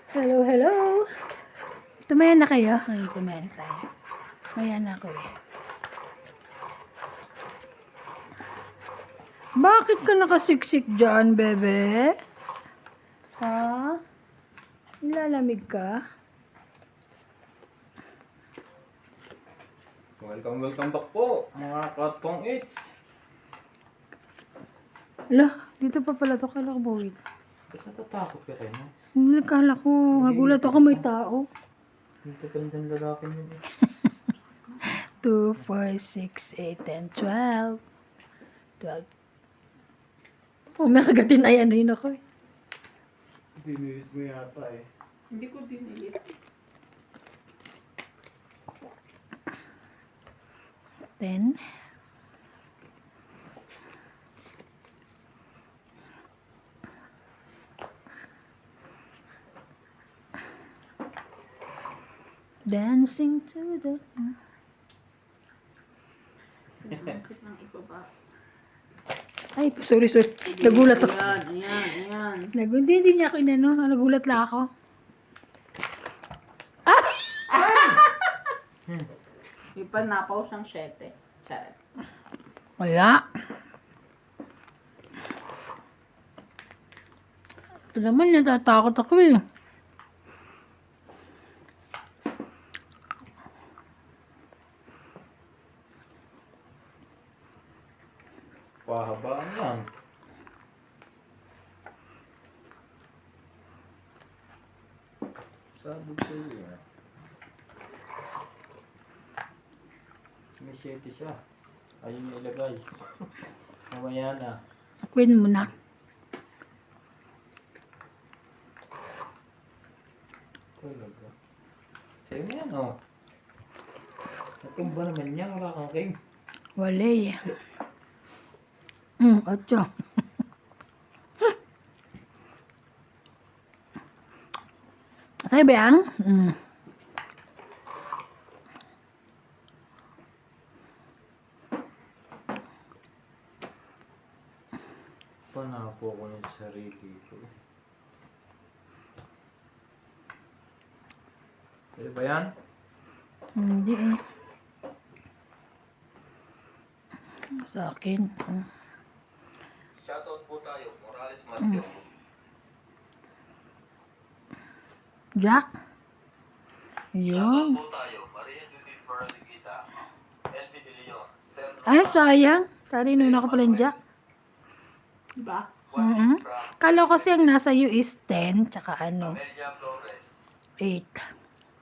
Hello, hello. Tumayan na kayo? Ngayon tumayan tayo. Tumayan na ako eh. Bakit ka nakasiksik dyan, bebe? Ha? Nilalamig ka? Welcome back po, mga katong eats. Ala, dito pa pala to. Kala ko bawit. Ba't natatakot ka kayo, Nats? Hindi, kala ko. Nagulat ako may tao. Hindi gandang lalaki yun eh. 2, 4, 6, 8, 10, 12. 12. Oh, may kagatin ay ano yun ako eh. Dinilit mo yata eh. Hindi ko dinilit. Then, dancing to the... Ay, sorry. Nagulat ako. Ayan. Hindi niya ako inano. Nagulat lang ako. Ah! Ipanapaw siyang 7. Charot. Wala. Ito naman, natatakot ako eh. Pahabaan yan. Sabi ko yun. May 7 siya. Ayun yung ilagay. Mamaya na. Queen mo na. Talaga. Sa'yo na yan, oh. Natumba naman niya. Wala kang king. Wala eh. 8. Sa'yo ba yan? Panapo ko ng sarili ko. Pwede ba yan? Hindi eh. Sa akin. Shoutout po tayo, Morales Matthew. Jack. Yun. Po tayo, Maria Judith Ferraliguita, LB De Leon, Sir Ay, sayang. Tari nuna ko pala yung Jack. Diba? Kala ko kasi ang nasa iyo is 10, tsaka ano, Amelia Flores, 8.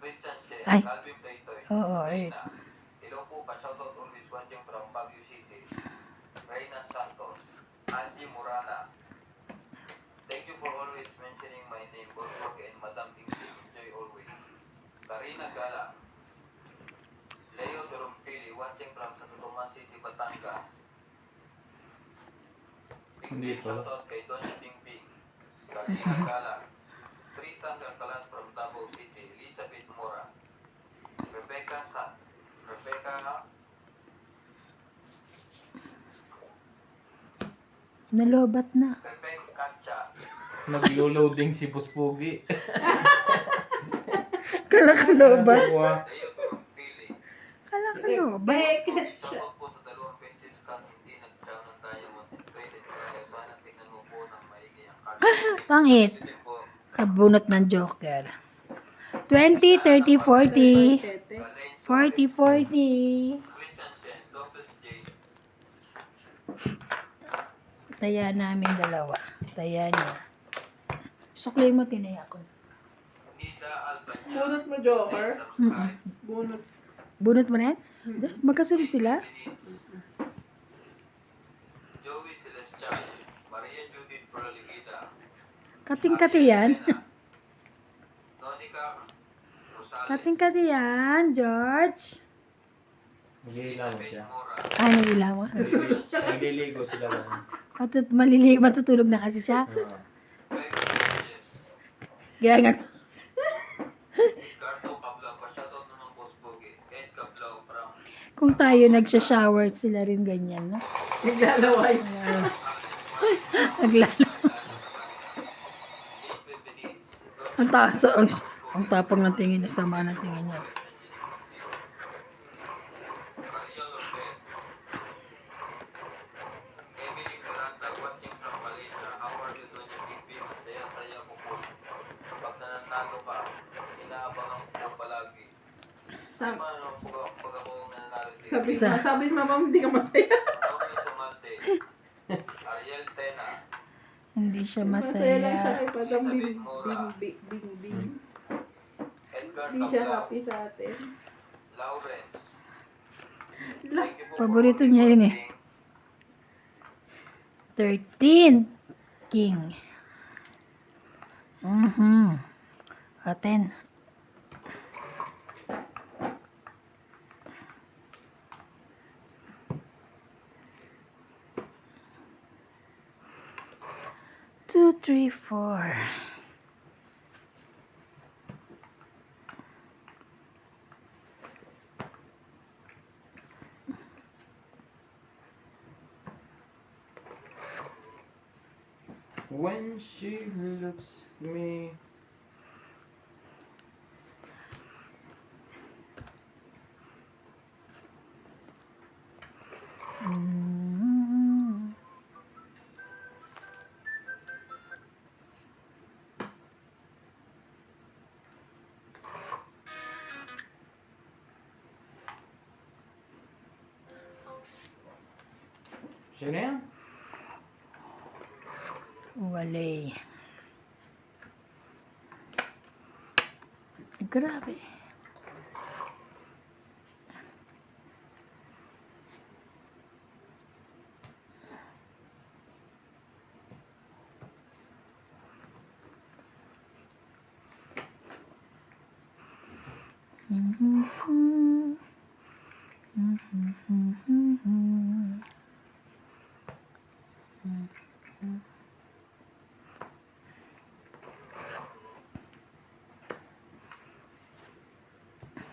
Christian Shea, Ay. Calvin Playtoy, Oo, 8. Hello po, pa-shoutout always watching from Baguio City, Reyna Santos, Angie Murana. Thank you for always mentioning my name, Boss Jorge and Madam English. Enjoy always. Karina Gala, Leo Durumpili, watching from Santo Tomas City, Batangas. Big shoutout kay Doña Pingping, Karina Gala, Tristan Carcalas from Davao City, Elizabeth Mora, Rebecca Nalobat na. Katcha. Naglo-loading si Puspugi. Kala ka lobat. Leo Durumpili. Kala ka lobat. Shoutout po sa dalawang pencil cut, hindi nag-jam ng diamond and credit tayo. Sana tingnan mo po ng maigi ang card. Pangit. Din po, Kabunot ng Joker. 20, 30, 40. 40, 40. Christian Shen, Lopez J, Taya namin dalawa. Taya niya. Suklay mo, tinaya ko. Nida Albanyan, Bunot mo, Joker. subscribe, Bunot. Bunot mo na yan? Magkasunod sila? Joey Celestial, Maria Judith Ferraliguita, Kating-kati yan. Nonica Rosales, Kating-kati yan, George. Mag-iilaw siya. Mora, Ay, nagila mo. Nagliligo sila ba? Matutulog na kasi siya. Beck Rodriguez, Kaya nga, Ricardo Cablau, pa-shoutout naman Boss Bogie, Ed Cablau from kung tayo nagsha-shower, sila rin ganyan, no? Naglalaway. Naglalo. David Benitez, Ang taas. Ang tapang ng tingin niya. Sama ng tingin niya. Ariel Lopez. Emily Miranda watching from Malaysia. How are you doing yung TV? Masaya-saya ko po. Pag nananalo ka, inaabangan ko po palagi. Sabi, Pag ako nananalo din. sabi mo ba hindi ka masaya? Naomi Sumante. Ariel Tena. Hindi siya Masaya lang siya masaya. kay Padang Bing. Edgar Hindi siya Tablao. happy sa atin. Lawrence. La, Thank you po Paborito for niya yun eh. voting. 13. King. Aten. Two, three, four. When she looks at me. Mm. Sino yan? Wale. Grabe.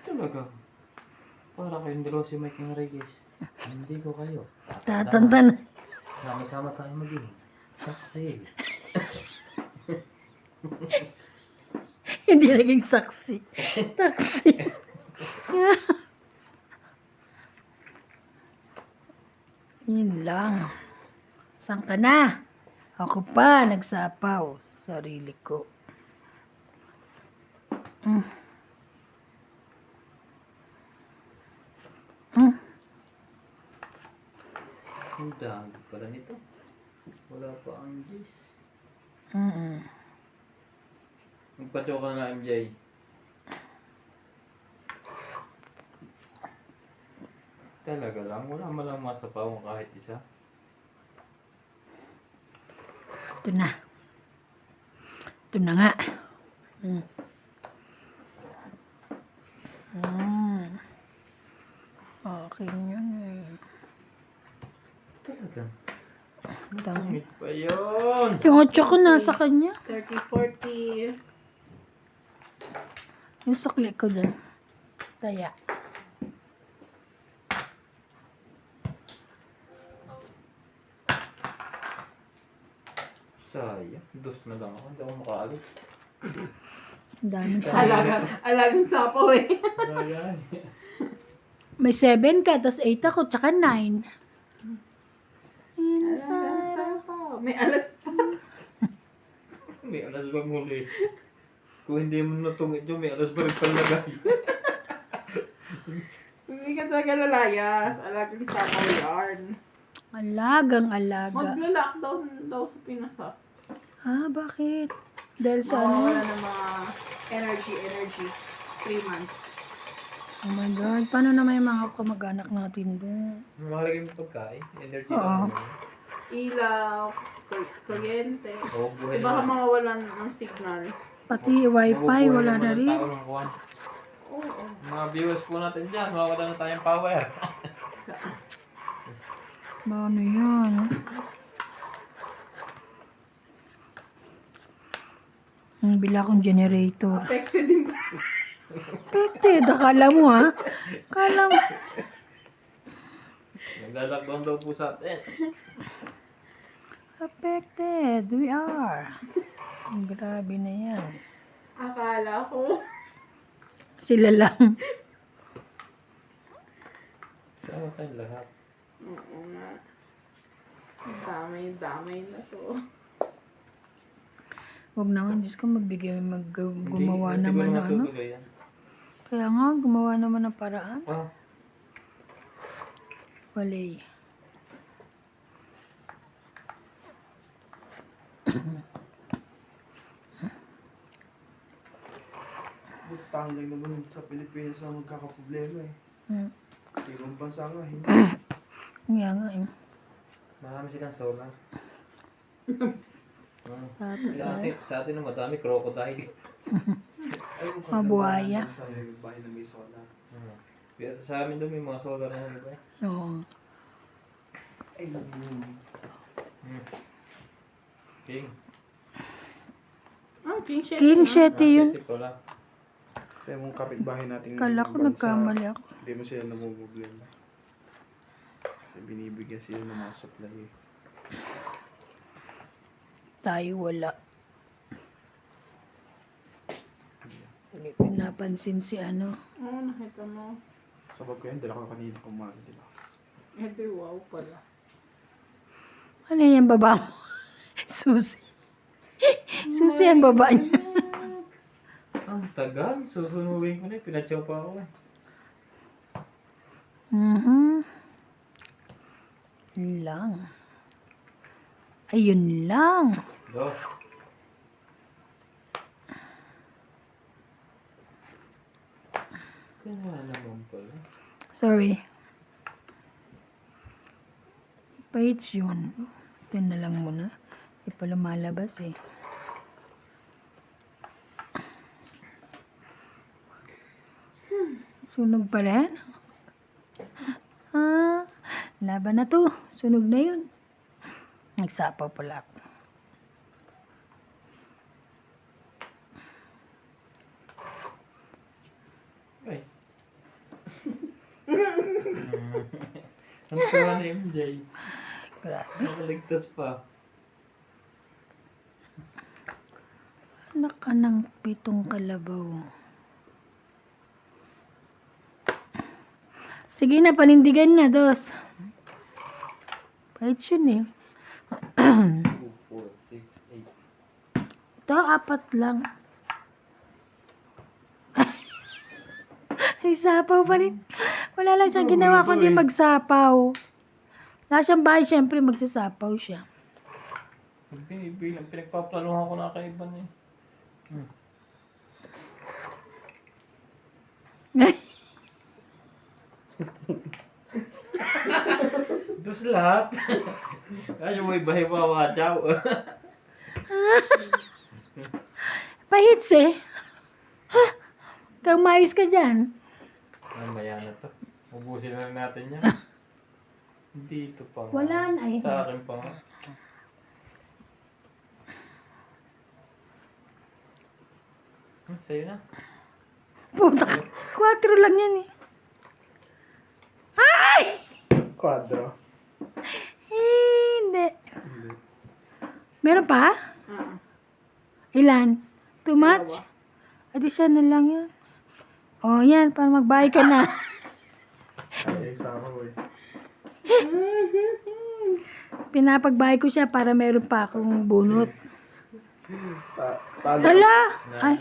Talaga. Para kayong dalawa si Mike Enriquez. Hindi ko kayo. Tatantan. Sama-sama tayo maging. Saksi. Hindi naging saksi. Taksi. Yun lang. Saan ka na? Ako pa nagsapaw sa sarili ko. Mm. Mm. Ang dami pala nito. Wala pa ang Diyos. Mm-mm. Magpa-choke ka na MJ. Talaga lang. Wala man lang masapaw kahit isa. Ito na. Ito na nga. Mm. Mm. Okay yun eh. Talaga. Dami. Pangit pa yun! Yung otso ko nasa kanya. 30-40. Yung sukli ko dyan. Kaya. Sayang. Dos na lang ako. Hindi ako makaalis. Ang daming sabi. Alagang sapaw eh. Sayang. May 7 ka, tas 8 ako, tsaka 9. Alagang Inside. sapaw. May alas pa. May alas bang huli? Kung hindi mo natungit yun, may alas ba rin palagay? Hindi ka talaga lalayas. Alagang sapaw yarn. Alagang alaga. Magla-lockdown daw sa Pinas ah. Ah, bakit? Dahil sa Mawawala ano? ng mga energy. 3 months. Oh my God. Paano naman yung mga kamag-anak natin doon? Mahalagay mo pagkain. Energy Oo. lang naman. Ilaw, kuryente. Oo, buhay Diba ka naman. mawawalan ng signal? Pati wifi, Mabubuhay wala naman na ang rin. tao ng kuwan. Oo. Mga viewers po natin dyan, mawawala na tayong power. Paano yan? Ang bila kong generator. Affected din ba? Affected. Akala mo ha? Akala mo. Naglalakdown daw po sa atin. Affected. We are. Grabe na yan. Akala ko. Sila lang. Sama tayong lahat. Oo nga. Damay na to. Huwag naman, Diyos ko, gumawa Hindi, naman siguro ng ano. matutuloy yan. Kaya nga, gumawa naman ng paraan. Ah, Walay. Butang lang naman sa Pilipinas ang magkakaproblema eh. Hmm. Ibang bansa nga, hindi. Kaya nga eh. marami silang solar. Tapos Sa atin naman madami crocodile. Ayun, Mabuhaya. Sa bahay na may solar. Kaya sa amin doon may mga solar na iba. Oo. Ay, King. Ah, King Shetty. King ah. Shetty yun. City pala. kaya mong kapitbahay nating Kala ko bansa, nagkamali ako. Hindi mo sila namumblema. Kasi binibigyan sila ng mga supply eh. Tayo wala. Hindi pinapansin si ano. Oo, nakita mo. Sabag ko yan, dala ko kanina kumain nila. Edi wow pala. Ano yan baba mo? Susi. Susi ang baba niya. Ang tagal. Susunugin ko na. Pinatsaw pa ako eh. Yun lang. Ayun lang. Dos. Kaya naman pala. Sorry. Page yun. Ito na lang muna. Hindi pa lumalabas eh. Sunog pa rin? Ah, laban na to. Sunog na yun. Nagsapaw pala ako. Ay. Ang tawa ni MJ. Grabe. Nakaligtas pa. Anak ka ng pitong kalabaw. Sige na, panindigan na, dos. Pahit yun eh. 2, 4, 6, 8. Ito, 4 lang. Ay, sapaw pa rin. Wala lang siyang ginawa kundi magsapaw. Wala siyang bahay, syempre magsasapaw siya. Bilang pinagpaplanuhan ko na kay Ivan eh. Dos lahat. Kaya mo ibahay pa wajaw. Pahits eh. Kang mayos ka dyan. Mamaya na to. Ubusin na rin natin yan. Dito pa nga. Wala na eh. Sa akin pa nga. Sa'yo na. Puta, 4 lang yan eh. Ay! Quadro. Hindi. Meron pa? Ah, Ilan? Too much? dalawa. Adi siya na lang yan. Oh, yan. Para magbahay ka na. Ay, sama ko eh. Pinapagbahay ko siya para meron pa akong bunot. Talo, Hala! Ay,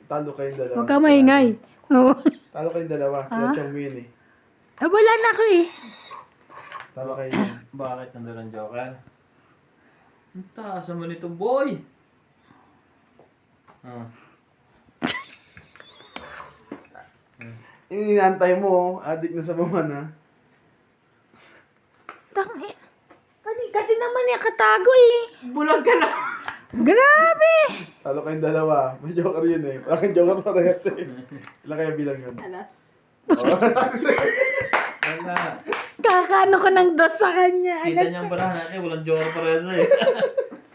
talo kayong dalawa. huwag ka maingay. Oo. Talo kayong dalawa. Ah? Kaya siyang win eh. Ah, wala na ako eh. Talo kayo yun. Bakit nandun ang joker? Ang taas naman ito, boy! Ah. Ininantay mo, adik na sa bumana. Tangi. Kasi naman niya katago eh. Bulag ka lang. Grabe! Talo kayong dalawa. May joker yun eh. Wala kang joker parehas eh. Ilan kaya bilang yun? Alas. Wala. Kakano ko ng dos sa kanya. Kita niyang barahan natin, walang joker parehas eh.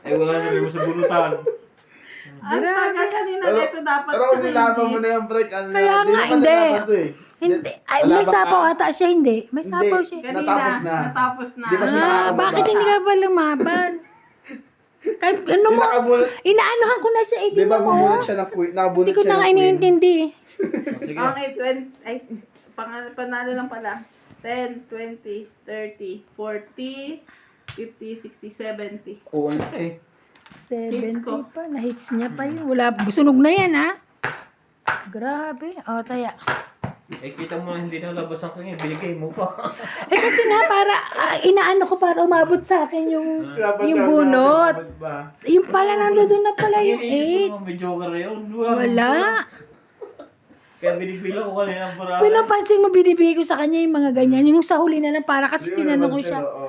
Ay, wala na rin mo sa bulutan. Ang taga kanina dito dapat Pero kung nilaban mo na yung break, ano Kaya na, nga, naman hindi. nilaban to eh. Hindi. Ay, Wala may ba sapaw ka? ata siya, hindi. May sapaw siya. Kanina, Natapos na. natapos na. Di ba siya Ah, nakakababa? bakit hindi ka pa lumaban? Kahit ano mo, Nakabunot, inaanuhan ko na siya, eh, di ba mo. bumulot siya ng queen? Nakabunot Hindi ko siya na ng nga queen. iniintindi. O, sige. Okay, 20, ay, panalo lang pala. 10, 20, 30, 40, 50, 60, 70. Oo na eh. 70 ko. pa, na-hits niya pa yun. Wala, sunog na yan, ha? Grabe. O, taya. Eh, kita mo na hindi nalabas ang kanya. Binigay mo pa. Eh, kasi nga, para, inaano ko para umabot sa akin yung, Dapat yung daw, bunot. dapat ba? Yung pala, nandoon na pala yung Iniisip 8. ko naman, may joker yun. Wala. Kaya binigbilang ko kanina ang paraan. Pinapansin mo, binibigay ko sa kanya yung mga ganyan. Yung sa huli na lang, para kasi Hindi mo tinanong ko napansin, siya. oo.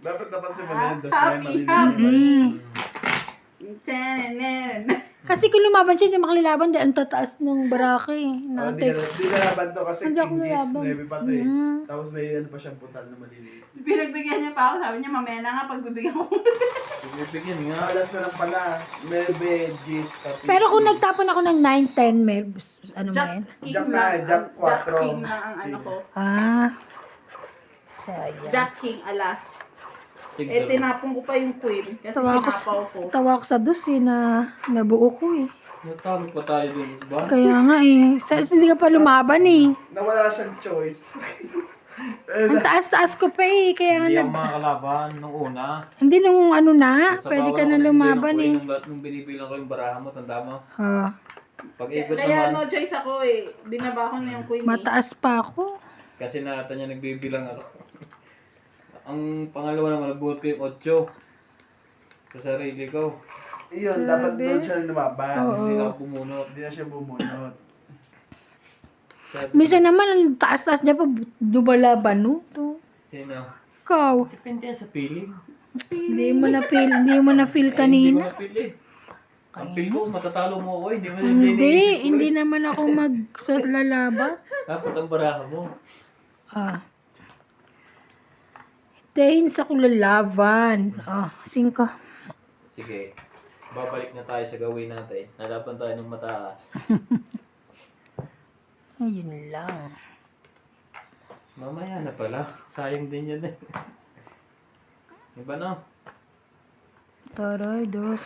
Dapat napansin mo na yun. Das Happy, may happy. maliliit. Tenen. Kasi kung lumaban siya, hindi makalilaban dahil ang tataas ng baraka eh. Hindi Nakatek. ka laban to kasi Hindi ako King Gis, nalaban. 9 pa to eh. Mm. Tapos may ano pa siyang putal na maliliit. Pinagbigyan niya pa ako. Sabi niya, mamaya na nga pagbibigyan ko. Binibigyan nga. Alas na lang pala. 9, Gis, Kapi. Pero kung nagtapon ako ng 9-10, may ano ba Jack yan? King Jack lang. na, Jack Jack 4. King lang ang ano ko. Ah. Sayang. Jack King, alas. Eh, Tigdalo. tinapon ko pa yung queen. Kasi Tawa ako, sinapaw ko. tawa ako sa dos eh, na nabuo ko eh. Natalo pa tayo dun, ba? Kaya nga eh. Hindi ka pa lumaban eh. Nawala siyang choice. Ang taas-taas ko pa eh. Kaya nga Hindi ako nag... makakalaban nung una. Hindi nung ano na, Sa pwede bawal ka ako na nang lumaban eh. bilang ko nung binibilang ko yung baraha mo, tanda mo. Ah, Pag ikot Kaya naman, no choice ako eh. Binaba ko na yung queen. mataas pa ako. kasi nata niya nagbibilang ako. Ang pangalawa naman, nagbuhat ko yung 8. Sa sarili ko. Iyon, dapat Grabe. doon siya lumaban. Oo. Hindi na ako bumunot. Hindi na siya bumunot. Sabi, Minsan naman, ang taas-taas niya pa, lumalaban no? To. Sino? Ikaw, Depende yan sa feeling. hindi mo na feel Hindi kanina. ko napili. Ang feel ko, matatalo mo ako, hindi mo na Hindi naman ako maglalaban. Dapat ang baraha mo. Ah. Hintayin sa kulalaban. Ah, 5. Sige. Babalik na tayo sa gawin natin. Nalaban tayo ng mataas. Ayun lang. Mamaya na pala. Sayang din yan eh. Iba na. Taray, 2.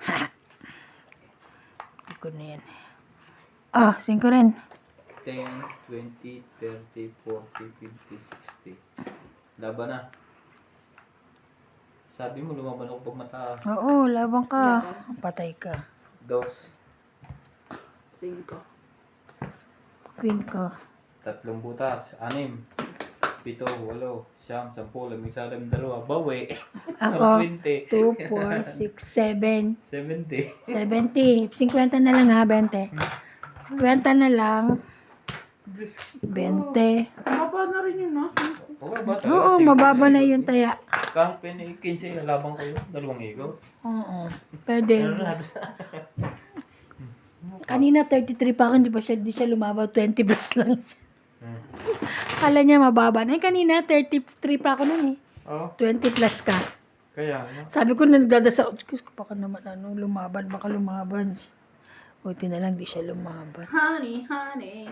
Ha! Hindi ko na yan. Ah, 5 rin. 10, 20, 30, 40, 50, 60. Laban na. Sabi mo, lumaban ako pag mataas. Oo, labang ka. Patay ka. 2, 5. Queen ka. 3 butas, 6, 7, 8, 9, 10, 12, 2, bawi. Ako, 20, 2, 4, 6, 7, 70. 70. 50 na lang ha, 20. 20 na lang. 20. Mababa na rin yun, no? Oo, ba talaga? Oo, mababa na yun taya. Kahit pini 15, nalaban ko yun. 2 ikaw. Oo. Pwede. Ano na? Kanina 33 pa ako, di siya lumabaw. 20 plus lang siya. Hmm. Kala niya mababa na. Kanina 33 pa ako nun eh. Oo, 20 plus ka. kaya ano? Sabi ko nagdadasal. Diyos ko, baka naman lumaban. Baka lumaban. Buti na lang di siya lumaban. Honey, honey.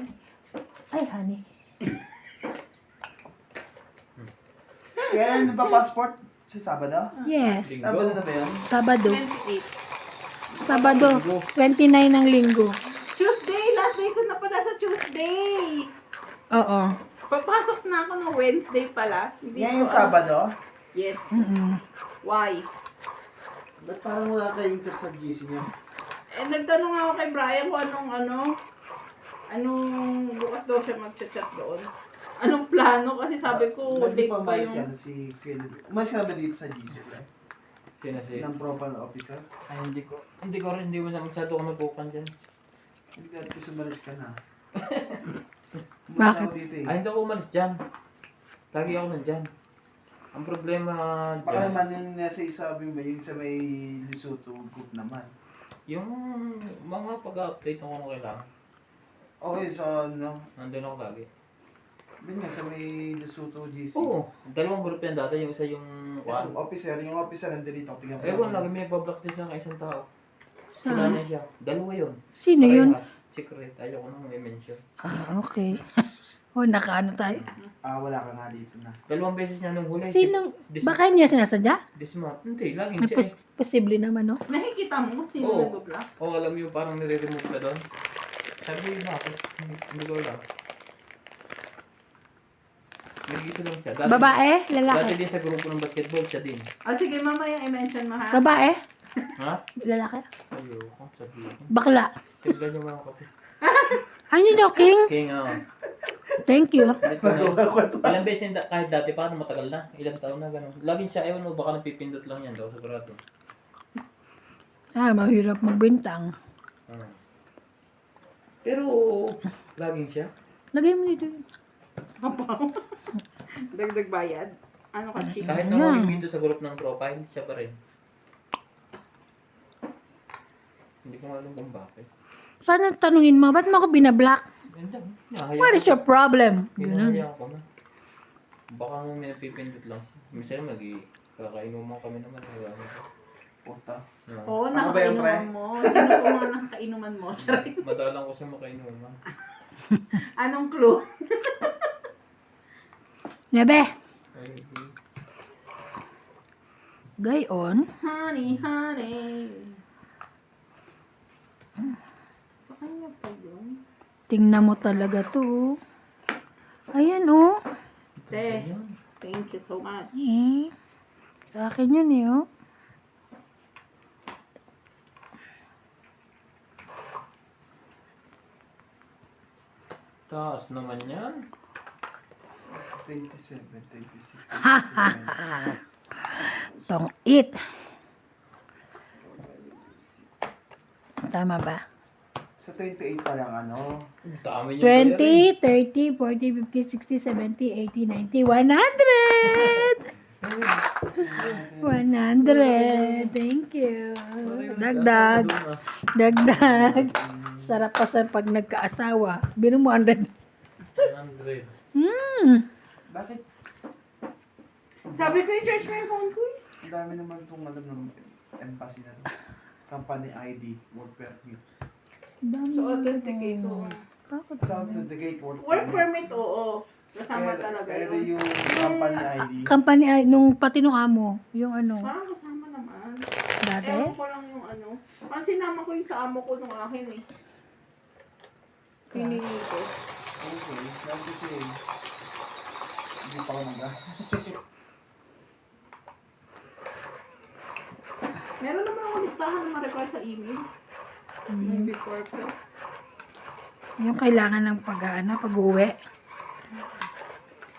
Ay, honey. Kaya ano ba passport? Sa Sabado? Yes. Sabado na ba yun? Sabado. 28. Sabado. 29 ng linggo. Tuesday! Last day ko na pala sa Tuesday! Oo. Papasok na ako ng Wednesday pala. Hindi Yan yung ko alam. Sabado? Yes. Mm-mm. Why? Ba't parang wala kayong chat sa GC niya? Eh, nagtanong ako kay Brian kung anong bukas daw siya mag-chat doon. Anong plano? Kasi sabi ko, Hindi late pa pa umalis yung... yan si Phil. Umalis ka na ba dito sa GC? Sino si? Ng propane officer? Ay, hindi ko rin, hindi mo na masyado ko nabukan dyan. Hindi dati ko sumalis ka na. Umalis Bakit? ako dito eh. Ay, hindi ako umalis dyan. Lagi ako nandyan. Ang problema Baka dyan, naman yung nasa isabi mo, yung sa may Lesotho group naman. yung mga pag-update ng ano kailangan, Okay, so ano, nandun ako lagi. yun nga sa may Lesotho GC. Oo, 2 group yan dati, yung isa yung Yung officer nandito, tingnan mo. ewan, lagi may nagpa-block din sa akin isang tao. Saan? Sinanay siya. 2 yun. Sino yun? Parehas. Secret. Ayaw ko nang may mention. Ah, okay. Oh, nakaano tayo. Wala ka nga dito na. Dalawang beses niya nung huli. Sinong, This, baka niya sinasadya? this month. Hindi, laging May siya eh. posible naman, no? Nakikita mo sino Oo. nag-block? Oo, alam mo yung parang nire-remove na doon. Sabi ko yun ako. Hindi ko alam. Nag-iisa lang siya. Babae? Dati Lalaki? din sa grupo ng basketball, siya din. Sige, mamaya i-mention mo ha. Babae? Ha? Lalaki? Ayoko, sabihin. Bakla? Tignan niyo mga kape. Ano yun, King? King, Thank you. Ito na. Ilang beses na, kahit dati pa, matagal na. Ilang taon na, gano'n. Laging siya, ewan mo, baka napipindot lang yan daw, sigurado. Mahirap magbintang. Ah. Pero, laging siya. Lagay mo dito yun. Dagdag bayad. Ano ka, chick? Kahit Yeah. na huling video sa group ng profile, siya pa rin. Hindi ko alam kung bakit. Sana tanungin mo, ba't mo ako binablock? Hindi, nahaya What is your problem? Hinahaya ko na. Baka mo may napipindot lang siya. Minsan kainuman kami naman. Puta. Oo, Ano ba yan, pre? nakakainuman mo. Sino po mga nakakainuman mo? Charay. Madalang ko siya makainuman. Anong clue? Nebe, Ay, gayon. Honey, honey. Sa kanya pa yun. Tingnan mo talaga to. Ayan, oh. Te, thank you so much. Sa akin yun, eh, oh. taas naman yan. 27, 26, Ha, ha, ha. Tong it. Tama ba? Sa 28 pa lang ano. Ang dami niya 20, 30, 40, 50, 60, 70, 80, 90, 100! 100! Thank you! Dagdag! Dagdag! Sarap pa sa pag nagkaasawa. Bino mo 100. 100. Bakit? Sabi ko, i-search mo yung phone ko. Ang dami naman itong alam ng embassy na to. Company ID, work permit. So, authenticate ko. Bakit? Sa authenticate work Work permit, oo. Kasama talaga pero yun. yung company ID, Company ay, nung pati nung amo, yung ano, Parang kasama naman. dati. Ewan ko lang yung ano. Parang sinama ko yung sa amo ko nung akin eh. Pinili ko. okay, sabi ko eh. Hindi pa ako Meron naman ako listahan na ma-require sa email. Yung before ko. Yung kailangan ng pag-uwi.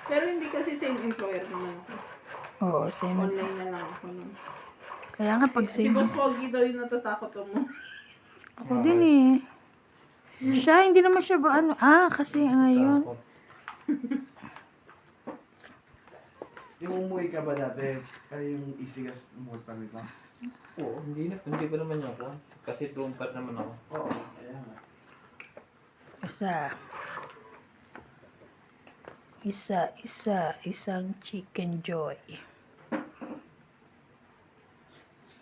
Pero hindi kasi same employer naman ako. Oo, same. Online na lang ako nun. Kaya nga pag Si same. Boss Pogi daw yung natatakot mo. Ako din eh. Siya, hindi naman siya ba ano. Kasi ngayon. Yung umuwi ka ba dati, kaya yung isigas ng work permit mo? Oo, hindi pa naman niya ako. Kasi doon pa naman ako. Oo, kaya nga. Isang chicken joy.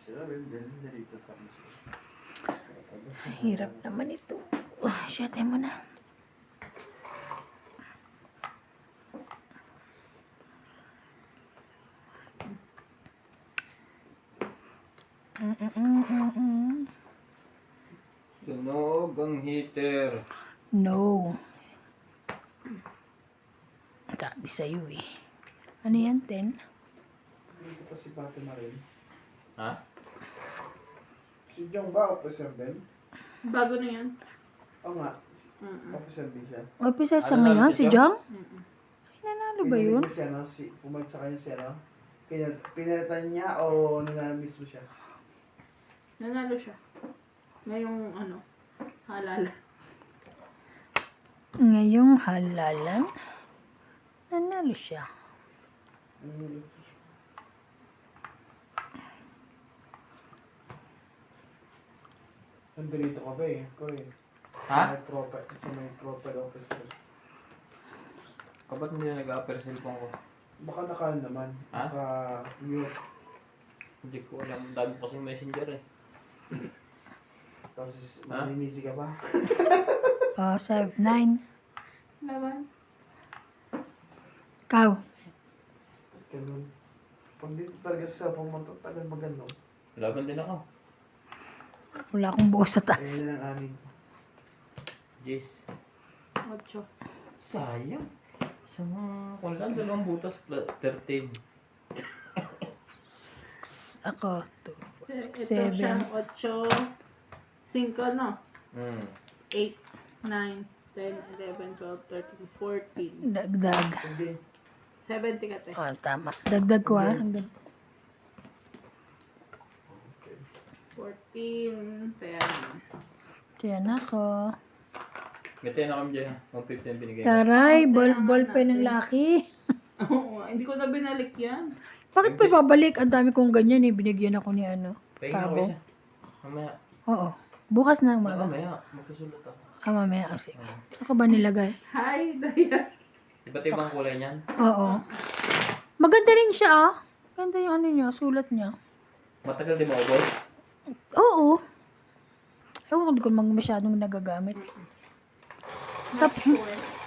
Sila rin, dito kami sila. Hirap naman ito. Shate mo na. Sunog ang heater. No. Sabi sa'yo eh. Ano yan, 10? Hindi pa si Bate na rin. Ha? Si Jong ba, officer din? Bago na yan. Oo nga, Mm-mm. officer din siya. Officer sa Ano ngayon, lang si si Jong? Mm-mm. Ay, nanalo ba yun? Pinalit niya si ano, pumayat sa kanya si ano. Pinalitan niya o nanalo mismo siya? Nanalo siya. Ngayong ano, halala. Ngayong halalan, nanalo siya. Nandito ka ba eh? Koy. Ha? May profile officer. Kapat hindi na nag-a-appear sa cellphone ko. Baka naman. Ha? Naka-mute. Hindi ko alam. Dami ko kasing messenger eh. Tapos Ha? maninisi ka ba? 9. Naman. Ikaw. Ganun. Pag dito talaga sa pumunta, tagal magano. Laban din ako. Wala akong buo sa taas. Ayun na ang aning. Yes. 8. Sayang. Sa mga kung lang, 2 butas, 13. Ako, 2, Ito siya, 8, 5, no? 8, 9, 10, 11, 12, 13, 14. dagdag. Hindi. 70 ka, te. Oh, tama. Dagdag ko ah. Dagdag. 14, 10. Kaya na ako. Ngiti na kami dyan. 150 ang binigay ko. Taray, Okay, ball naman pen ng natin. laki. Oo, hindi ko na binalik yan. Bakit pa babalik? Ang dami kong ganyan eh. Binigyan ako ni ano. Pahinga ko Kabo. isa. Mamaya. Oo. Bukas na umaga. Mamaya. Magsusulat ako. Mamaya. Oh, sige. Ako ba nilagay? Hi, Daya. Iba't ibang kulay niyan. Oo. Maganda rin siya ah. Ganda yung ano niya, sulat niya. Matagal din maubos. Oo. Ewan ko, hindi ko naman masyadong nagagamit.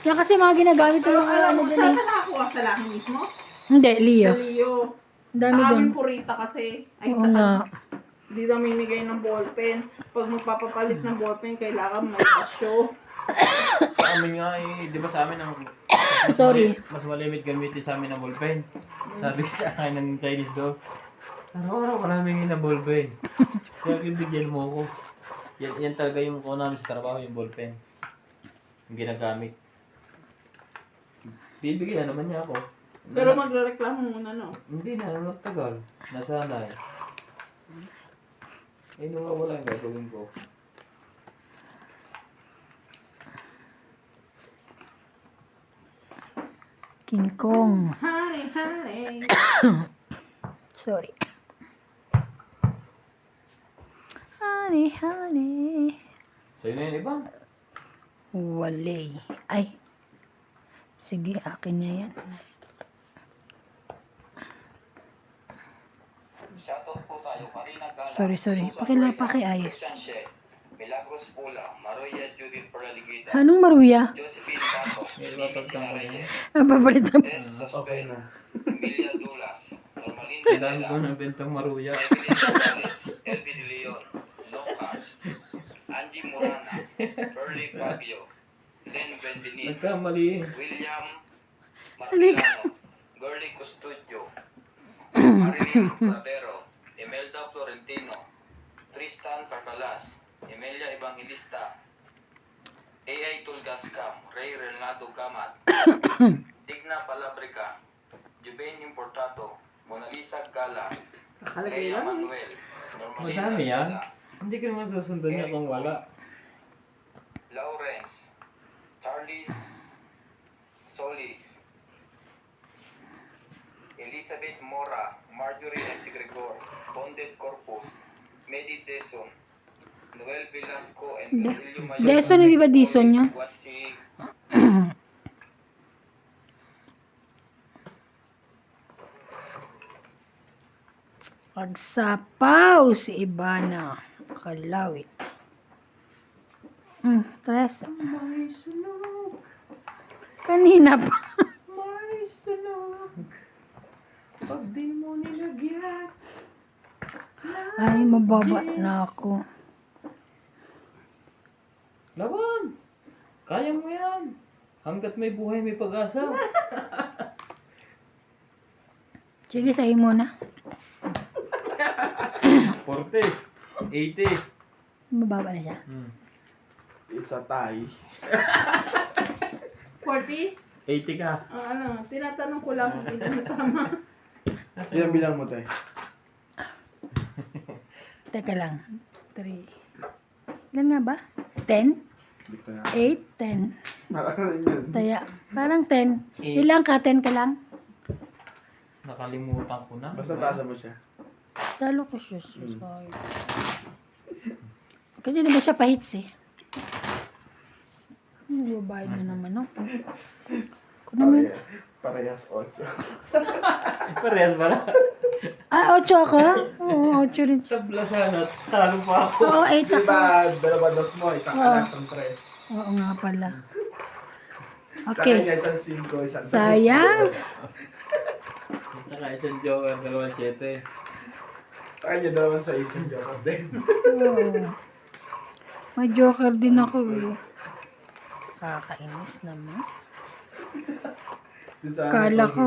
Yan kasi mga ginagamit ng Pero mga alam ano mo, dun saan eh. ka nakakuha sa laki mismo? Hindi, Leo. Sa Leo. Ang dami Sa dun. amin purita kasi. Ay, Oo nga. Hindi namimigay ng ballpen. Pag magpapapalit ng ballpen, kailangan may pasyo. Sa amin nga eh, di ba sa amin ang Sorry. mas malimit gamitin sa amin ng ballpen. Sabi sa akin ng Chinese doll, araw-araw maraming na ballpen. Kaya bibigyan mo ako. Yan talaga yung ko namin sa trabaho, yung ballpen. Yung ginagamit. Bibigyan naman niya ako. Pero magrereklamo muna, no? Hindi na, nagtagal. Nasanay. Eh, nawawala yung gagawin ko. King Kong. Honey, honey. Sorry. Honey, honey. Sa'yo na yun, iba? Wale. Ay. Sige, akin na yan. Shoutout po tayo. Marina Gala. Sorry. Susan Pakiayos. Christian She, Milagros Pula, Maroya Judith Paraligida, Anong maruya? Josephine Bato, Iwapagtan ko yan. Nababalit na. Tess Okay Sospen, na. Emilia Dulas, Normalin Ang dami ko Videla, ng bentang maruya. Evelyn Morales, Elvi De Leon, Nocas, Angie Morana, Burley Fabio, Len Benvenitz, Nagkamali eh. William Martilano, Gurley Custodio, Marilyn Clavero, Imelda Florentino, Tristan Carcalas, Emilia Evangelista, AI Tulgascam, Ray Renato Gamat, Digna Palabrica, Jubain Importato, Mona Lisa Gala, Nakalagay Lea lang. Manuel, Normalina Madami yan. Videla, Hindi ko naman susundan niya kung wala. Lawrence, Charlie Solis, Elizabeth Mora, Marjorie M. Gregor, Bonded Corpus, Medi Deson, Noel Velasco, and Gabrielio Mayor. Deson, hindi ba Dison yun? What si Pagsapaw si Ibana. Kalawit. Tres. May sunog, Kanina pa. may sunog. Pag di mo nilagyan. Ay, mababa na ako. Laban! Kaya mo yan. Hanggat may buhay, may pag-asa. Sige, sa'yo muna. 40, 80. Mababa na siya. It's a tie. 40? 80 ka. Ano, tinatanong ko lang kung ito na tama. Ilan bilang mo, tay? Teka lang. 3. Ilan nga ba? 10? Dito na. 8? 10. Nakakaroon yun. Taya. Parang 10. Ilang ka? 10 ka lang? Nakalimutan ko na. Basta talo mo siya. Talo ko siya. Sorry. Kasi di ba siya pahits eh. Babayad na naman ako. Ako naman. Parehas 8. Parehas ba na? 8 ako? Oo, 8 rin. Tabla sana. Talo pa ako. Oo, 8 Di ako. ba, dalawa dos mo, isang Oo. alas, isang tres. Oo nga pala. Sa Okay. kanya, isang 5, isang Sayang. At saka isang joker, 2-7. Sa kanya, 2 isang joker din. Oo. May joker din ako eh. Kakainis naman. Dun sa Kala amin, ko,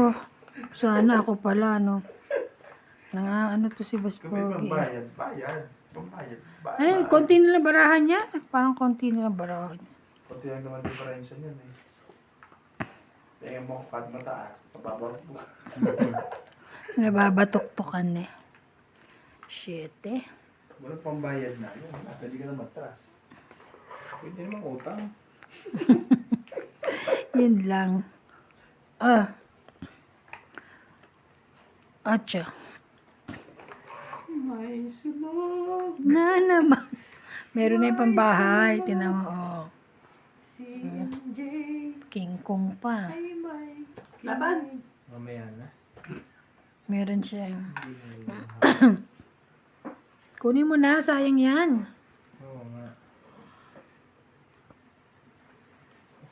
sana ako pala, no? Ano to si Boss Kung may Pogi. pambayad, bayad. Pambayad, bayad. Ay, konti na lang barahan niya. Parang konti na lang barahan niya. Kunti lang naman differential yun eh. Tingnan mo kung mataas, pababaw mo. Nababatok-tokan eh. Shit eh. Walang pambayad na yun. Pwede ka na matras. Pwede naman utang. Yun lang. Atcha. May sunog. Na naman. Meron na yung pambahay. Tinan mo, oh. Si MJ. King Kong pa. Ay, may. Laban. Mamaya na. Meron siya. Hindi na yun. Kunin mo na, sayang yan. Oo nga.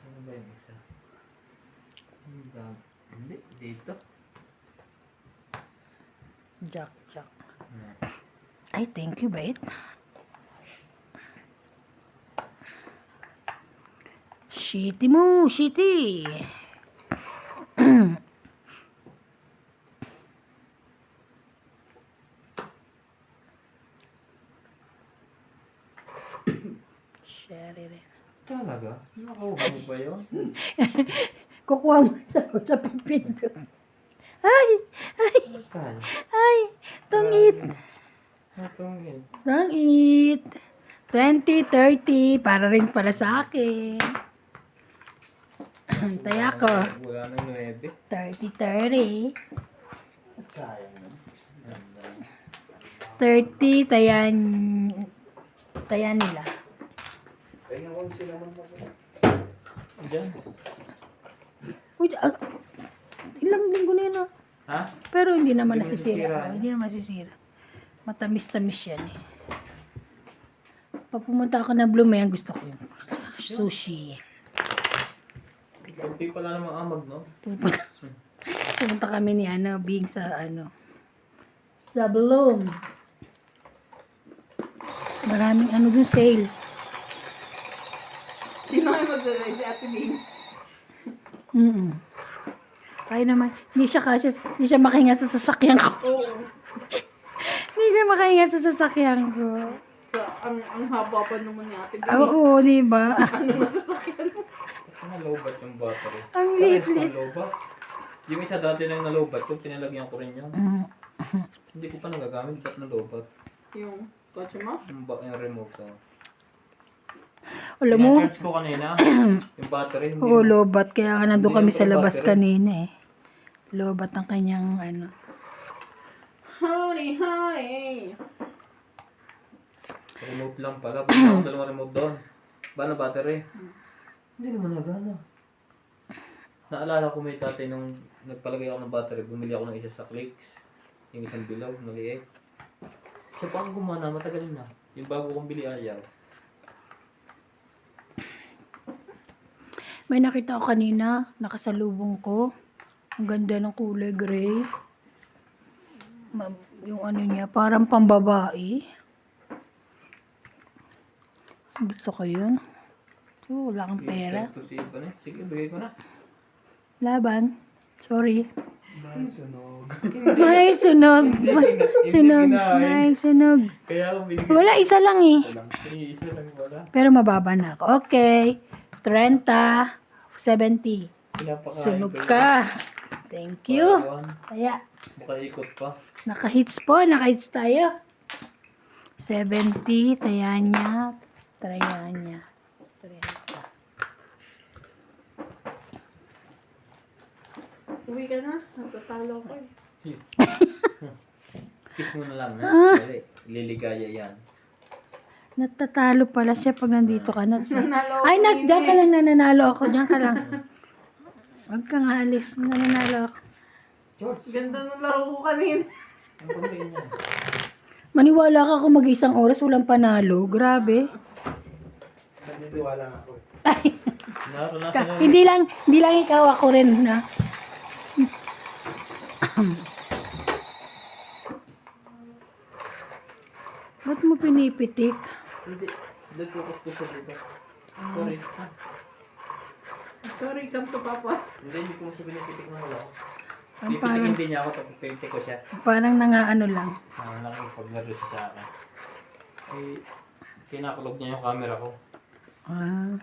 Ano ba yung isa? Hindi, dito. Jack. Ay, thank you, bait. Shitty mo, shitty. Sherry rin. Talaga? Nakuha mo ba yun? Kukuha mo sa pipindot. Ay! Saan? Ay! Tungit! Natungin. Tungit! 20, 30. Para rin pala sa akin. Taya ko. Wala nang 9. 30, 30. Sayang na. 30, tayan nila. Tingnan ko sila man mo. Diyan. Uy, ilang linggo na yun, ah. Ha? Pero hindi naman Hindi nasisira. masisira, Hindi naman masisira. Matamis-tamis yan eh. Pag pumunta ako ng Blume, gusto ko yung sushi. Kunti pala namang amag, no? Pumunta kami ni Bing sa sa Bloom. Maraming dun sale. Sino ay magdalay? Si Ate Bing. Kaya naman, hindi siya makahinga sa sasakyan ko. Oo. Hindi siya makahinga sa sasakyan ko. Ang haba pa naman ni Ate Bing. Oo, di ba? Ano masasakyan mo? Nalobat yung battery. Ang Parehas liit-liit. nalobat. Yung isa dati nang nalobat ko, pinalagyan ko rin yun. Hindi ko pa nagagamit, ba't nalobat? Yung kotse mo? Yung remote ko. Alam mo, Pinacharge ko kanina, yung battery. Hindi oo, lobat. Kaya nga nandun Hindi kami yung sa labas battery. kanina eh. Lobat ang kanyang Honey, honey. Remote lang pala. Basta ako dalawang remote doon. Ba na battery? Hindi naman nagana. Naalala ko may tatay nung nagpalagay ako ng battery, bumili ako ng isa sa Clicks. Yung isang bilog, maliit. Siya pa ang gumana, matagal na. Yung bago kong bili ayaw. May nakita ko kanina, nakasalubong ko. Ang ganda ng kulay gray. Yung niya, parang pambabae. Gusto ko yun. So, wala kang pera. To si Ivan eh. Sige, bigay ko na. Laban. Sorry. Masunog. May sunog. Sunog. May sunog. Kaya ako binigay. Wala, isa lang eh. Isa lang wala. Pero mababa na ako. Okay. 30. 70. Pinapakain Sunog ko yun. ka. Thank you. Parawan. Kaya, Baka ikot pa. naka-hits po. Naka-hits tayo. 70. Tayanya. Trayanya. 30. Uwi ka na. Natatalo ko eh. Kiss mo na lang ha. Dali. Liligaya yan. Natatalo pala siya pag nandito ka na. Nanalo Ay, ako diyan eh. ka lang, nananalo ako. Diyan ka lang. Huwag kang alis. Nananalo ako. George, Ganda ng laro ko kanina. ang pamilya niya. Maniwala ka kung mag-isang oras walang panalo. Grabe. Naniniwala nga ako. Ay, Naranasan na. Hindi lang ikaw, ako rin na. Ba't mo pinipitik? Hindi. Doon ko kuskusan dito. Sorry. Sorry, come to Papa. Hindi ko siya pinipitik na wala. Ang parang, Pipitikin din niya ako tapos pipitik ko siya. parang nangaano lang. Nakikipaglaro siya sa akin. Ay, kinakulog niya yung camera ko. Ah,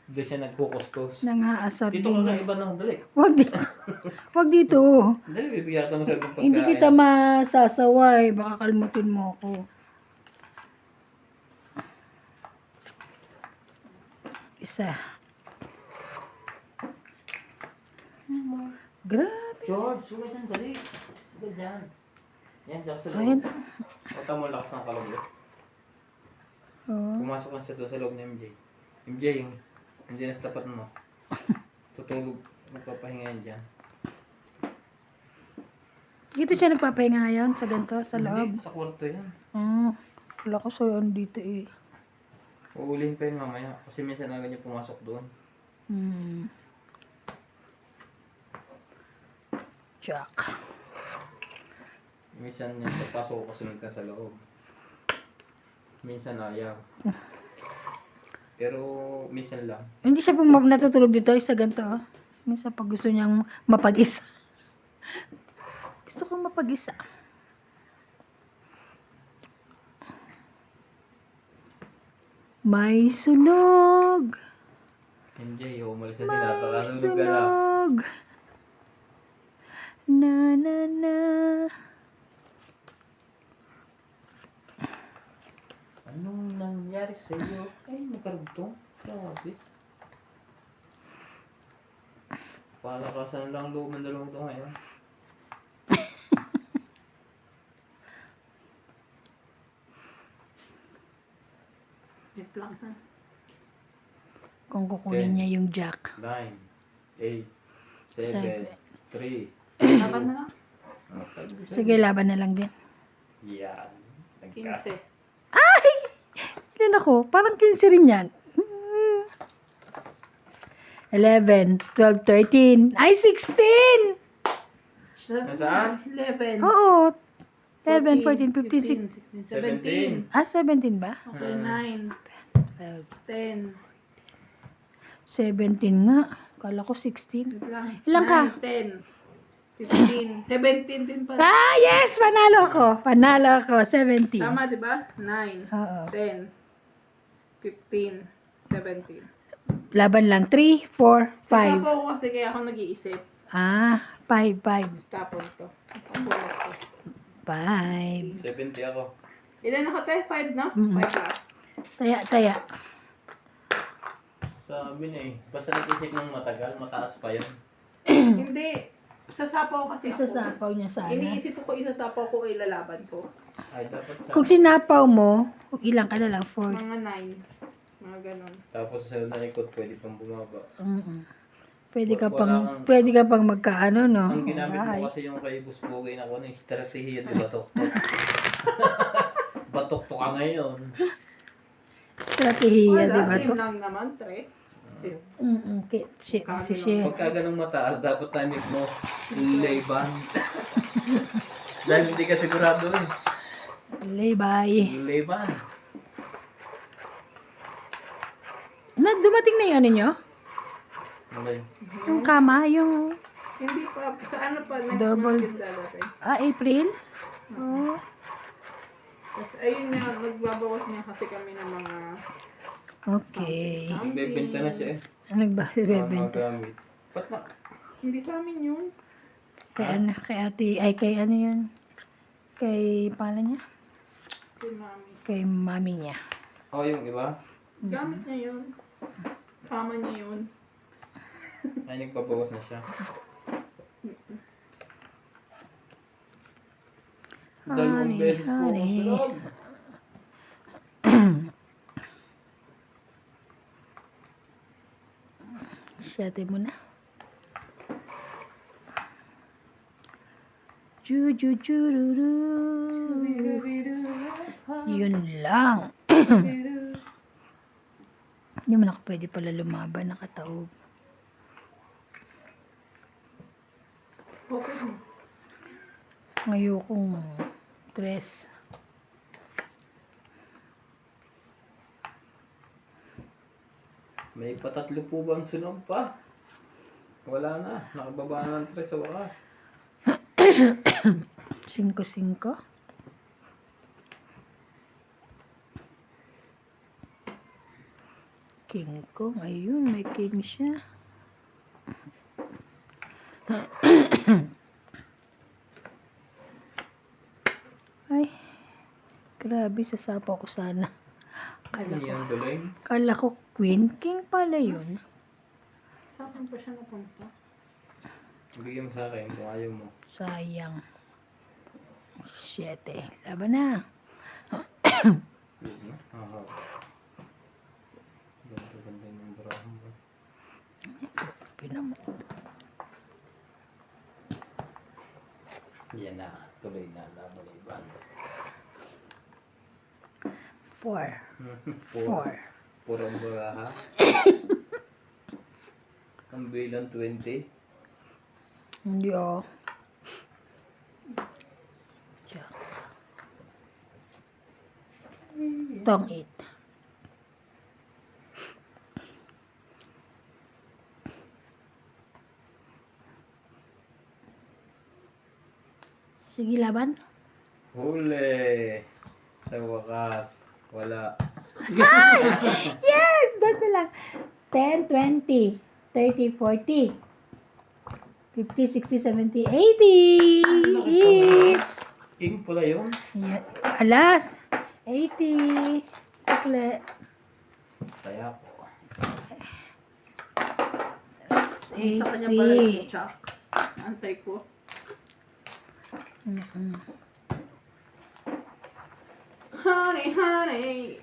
Doon siya nagkukuskus. nangaasar Dito ko din. na iba ng dali. Wag dito. Wag dito. Dali, bibigyan ka mo sa ibang pagkain. Hindi kita masasaway. Baka kalmutin mo ako. Isa. Grabe. George, sugat yan, dali. Sugat yan. Yan, dyan sa Ayan. loob. Huwag mo lakas ng kalog. Oh. Pumasok lang siya doon sa loob ni MJ. MJ, yung hindi na sa tapat mo. Tutulog. Magpapahinga yan dyan. Dito siya nagpapahinga ngayon sa ganito, sa loob. Hindi, sa kwarto yan. Wala ko sa dito eh. Uulihin pa yun mamaya. Kasi minsan agad niya pumasok doon. Jack. Minsan niya sa pasok ko kasunod ka sa loob. Minsan ayaw. Pero minsan lang. Hindi siya natutulog dito sa ganito. Oh. Minsan pag gusto niyang mapag-isa. Gusto kong mapag-isa. May sunog. MJ, umalis na May sinatakanulog ka na. sunog. Na na na. Anong nangyari sa iyo? Ay, magkarugtong. Grabe. Palakasan lang loob ng dalawang ito ngayon. Wait lang ha. Kung kukunin niya yung jack. 9, 8, 7, 3. Laban na lang. Sige, laban na lang din. Yan. 15. Ilan ako? Parang 15 rin yan. 11, 12, 13. Ay, 16! Nasaan? 11. Oo. 11, 14, 15, 16, 17. 17. Ah, 17 ba? Okay, 9, 12, 10. 17 nga. Kala ko 16. Wait lang. Ilan ka? 9, 10, 15, 17 din pala. Ah, yes! Panalo ako. Panalo ako. 17. Tama, di ba? 9, Oo. 10, 15, 17. Laban lang. 3, 4, 5. Tapo ko kasi kaya ako nag-iisip. Ah, 5, 5. Tapon to. Ang bulat ko. 5. 70 ako. Ilan ako tayo? 5, no? 5 Mm. lang. Taya, taya. Sabi niya eh. Basta nag-isip ng matagal, mataas pa yun. Hindi. Sasapaw kasi ako. Isasapaw niya sana. Iniisip ko isasapaw ko o ilalaban ko. Ay, dapat sa... Kung sinapaw mo, ilang ka na lang? 4. Mga 9. Mga ganon. Tapos sa na ikot, pwede pang bumaba. Pwede ka Wala pang kang- pwede ka pang magkaano, no? Ang ginamit Ay. mo kasi yung kay Busbogay na ko, strategiya di batok-tok. Batok-tok ka ngayon. Strategiya, Wala, di ba same to? lang naman. 3. Si Shea. Pagka ganong mataas, dapat timing mo, layban. Dahil hindi ka sigurado eh. Bye. Layban. Dumating na yung ano nyo? Okay. Yung kama, yung Hindi pa. Sa ano pa? Next Double. month yung dadating. April? Oh. Tapos ayun nga. Nagbabawas nga kasi kami ng mga Okay. Bebenta na siya eh. Nagbebenta. Magamit. Ba't na? Hindi sa amin yun. Kay ano, kay ate, ay kay ano yun? Kay, paano niya? Kay mami. Kay mami niya. Oh, yung iba? Gamit niya yun. Kama niya yun. Ay, nagpabawas na siya. Dalawang Honey, beses po ako honey. sa loob. Siyate mo na. Ju-ju-ju-ru-ru. Yun lang. Hindi man ako pwede pala lumaban, nakataob. Okay mo. Ngayokong dress. May patatlo po bang sunog pa? Wala na. Nakababa na ng 3 sa wakas. 5-5. King Kong. Ayun, may king siya. Ay, grabe, sasapaw ko sana. Ano yan, Duling? Kala ko queen, king pala yun. Sa akin pa siya napunta. Bigyan mo sa akin kung ayaw mo. Sayang. 7. Laban na. Yun na. Aha. Ganda yung brahon mo. Pinam Yan na. Tuloy na. Laban na iban. 4. 4. Purang baraha. Ang bilang 20. Hindi oh. Jack. Tong 8. Sige, laban. Huli! Sa wakas. Wala. Yes! Doon na lang. 10, 20, 30, 40, 50, 60, 70, 80! Hits! King pala yun. Yeah. Alas! 80! Sukle. Kaya po. Sa kanya pala yung 80. Chuck. Antay ko. Honey, honey.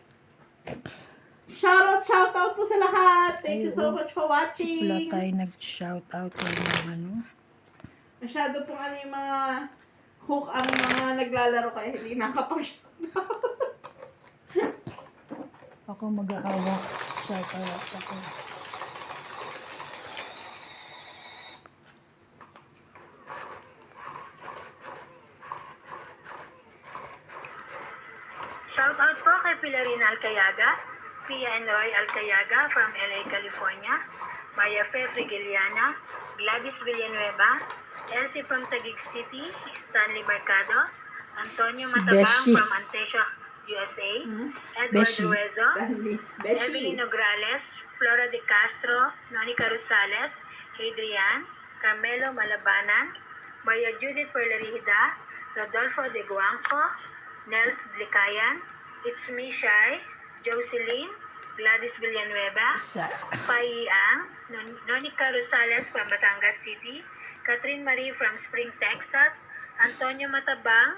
Shout out po sa lahat. Thank you so much for Wala watching. tayo nag-shout out ng mga ano. Masyado pong ano yung mga hook ang mga naglalaro kaya hindi nakapag Ako mag-aawak. Shout out ako. Shout out po kay Pilarina Alcayaga, Pia and Roy Alcayaga from LA, California, Maria Fe Frigiliana, Gladys Villanueva, Elsie from Taguig City, Stanley Mercado, Antonio Matabang Beshi. from Antesia, USA, Edward Beshi. Ruezo, Beshi. Evelyn Nograles, Flora de Castro, Nonica Rosales, Adrian, Carmelo Malabanan, Maria Judith Perlarihida, Rodolfo de Guanco, Nels Blicayan, It's Me Shai, Jocelyn, Gladys Villanueva, Sa Pai Ang, Nonica Rosales from Batangas City, Catherine Marie from Spring, Texas, Antonio Matabang,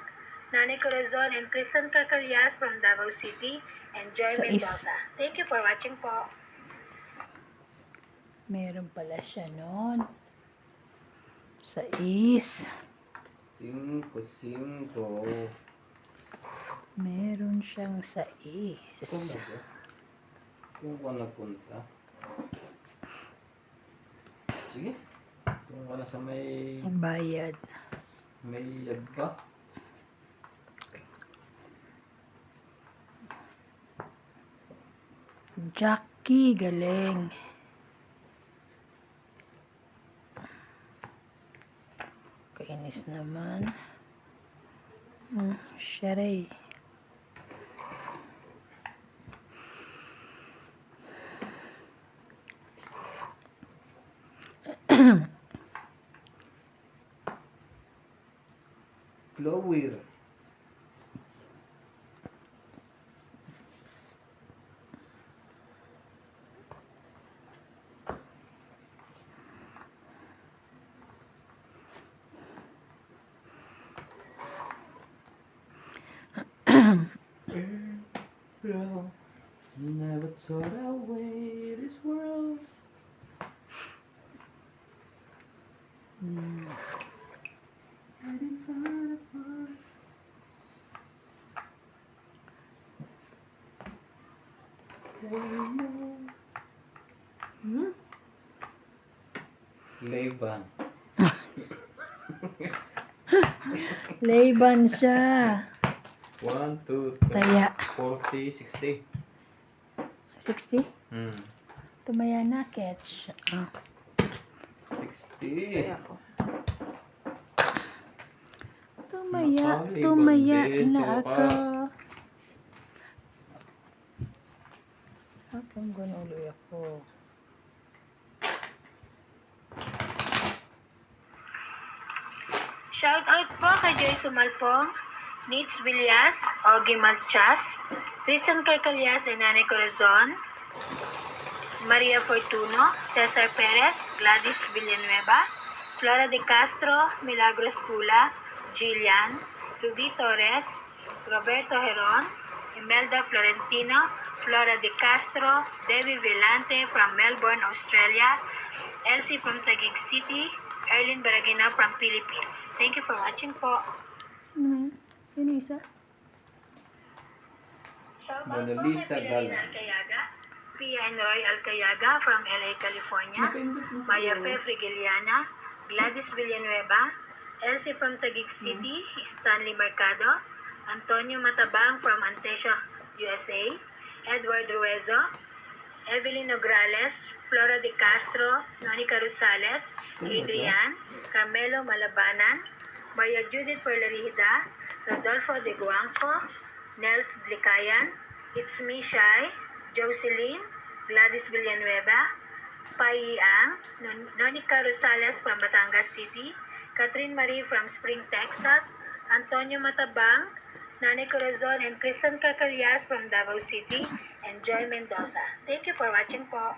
Nani Corazon and Kristen Carcalias from Davao City, and Joy Sa is- Mendoza. Thank you for watching po. meron pala siya noon. 6. 5. Meron siyang 6. Kung ba? Kung ka napunta. Sige. Kung ka na sa may Bayad. yad ba? Jackie, galing. Kainis naman. Sherry. Flower. Never thought I'd wait this world. Leban. Layban siya. 1, 2, Taya. 40, 60. 60? Hmm. Tumaya na, catch. Ah. 60. Kaya ko. Tumaya, Nakaliban tumaya din na sa ako. wakas. Akong ganuloy ako. Shoutout po kay Joy Sumalpong, Nitz Villas, Ogie Malchas, Tristan Carcalias and Nane Corazon, Maria Fortuno, Cesar Perez, Gladys Villanueva, Flora de Castro, Milagros Pula, Jillian, Ruby Torres, Roberto Heron, Imelda Florentino, Flora de Castro, Debbie Villante from Melbourne, Australia, Elsie from Taguig City, Erlyn Baragina from Philippines. Thank you for watching po. Sino yun? Sino isa? Shoutout Mona po kay Lisa Pilarina Gala. Alcayaga, Pia and Roy Alcayaga from LA, California, Maya Fe Frigiliana, Gladys Villanueva, Elsie from Taguig City, Stanley Mercado, Antonio Matabang from Antesia, USA, Edward Ruezo, Evelyn Nograles, Flora de Castro, Nonica Rosales, Adrian, Carmelo Malabanan, Maria Judith Perlarihida, Rodolfo de Guanco, Nels Blicayan, It's Me Shai, Jocelyn, Gladys Villanueva, Pai Ang, Nonica Rosales from Batangas City, Catherine Marie from Spring, Texas, Antonio Matabang, Nane Corazon and Cristian Carcalias from Davao City, and Joy Mendoza. Thank you for watching po.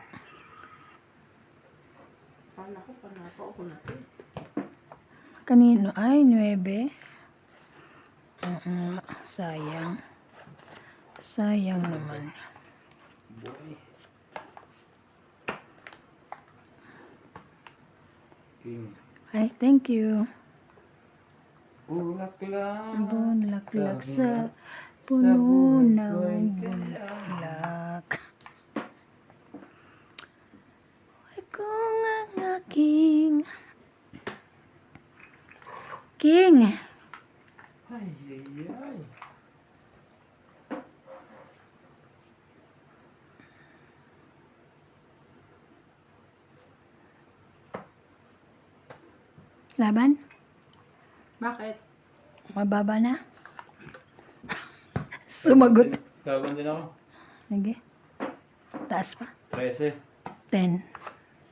Panako ako na to. Kanino? Ay, 9. Sayang. Sayang naman. Boy. King. Ay, thank you. Bulaklak. Bulaklak sa Sa puno buhay ng ko'y bulaklak. Ay, kung ang aking king. Ay, ay, ay. Laban? Bakit? Mababa na? Sumagot. Kaban din ako. Sige. Taas pa. 13. 10.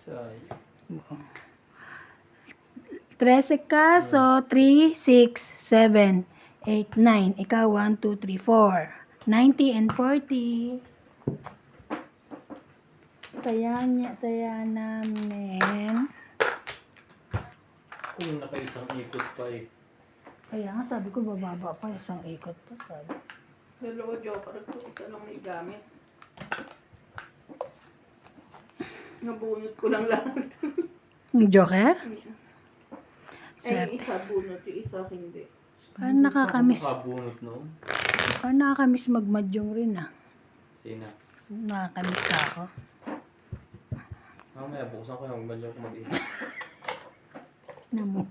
Sayang. 13 ka, so 3, 6, 7, 8, 9. Ikaw, 1, 2, 3, 4. 90 and 40. Taya namin. Kung nakaisang ikot pa eh. Kaya nga sabi ko, bababa pa. Isang ikot pa, sabi. Dalawa joker ko, isa lang may gamit. Nabunot ko lang lahat. Yung Joker? Ay, Swerte. isa bunot, yung isa hindi. Parang nakakamiss. Nakabunot noon. Parang nakakamiss magmadyong rin ah. Sina. Nakakamiss ka ako. Mamaya, buksan ko yung magmadyo ko mag-isa. Namo.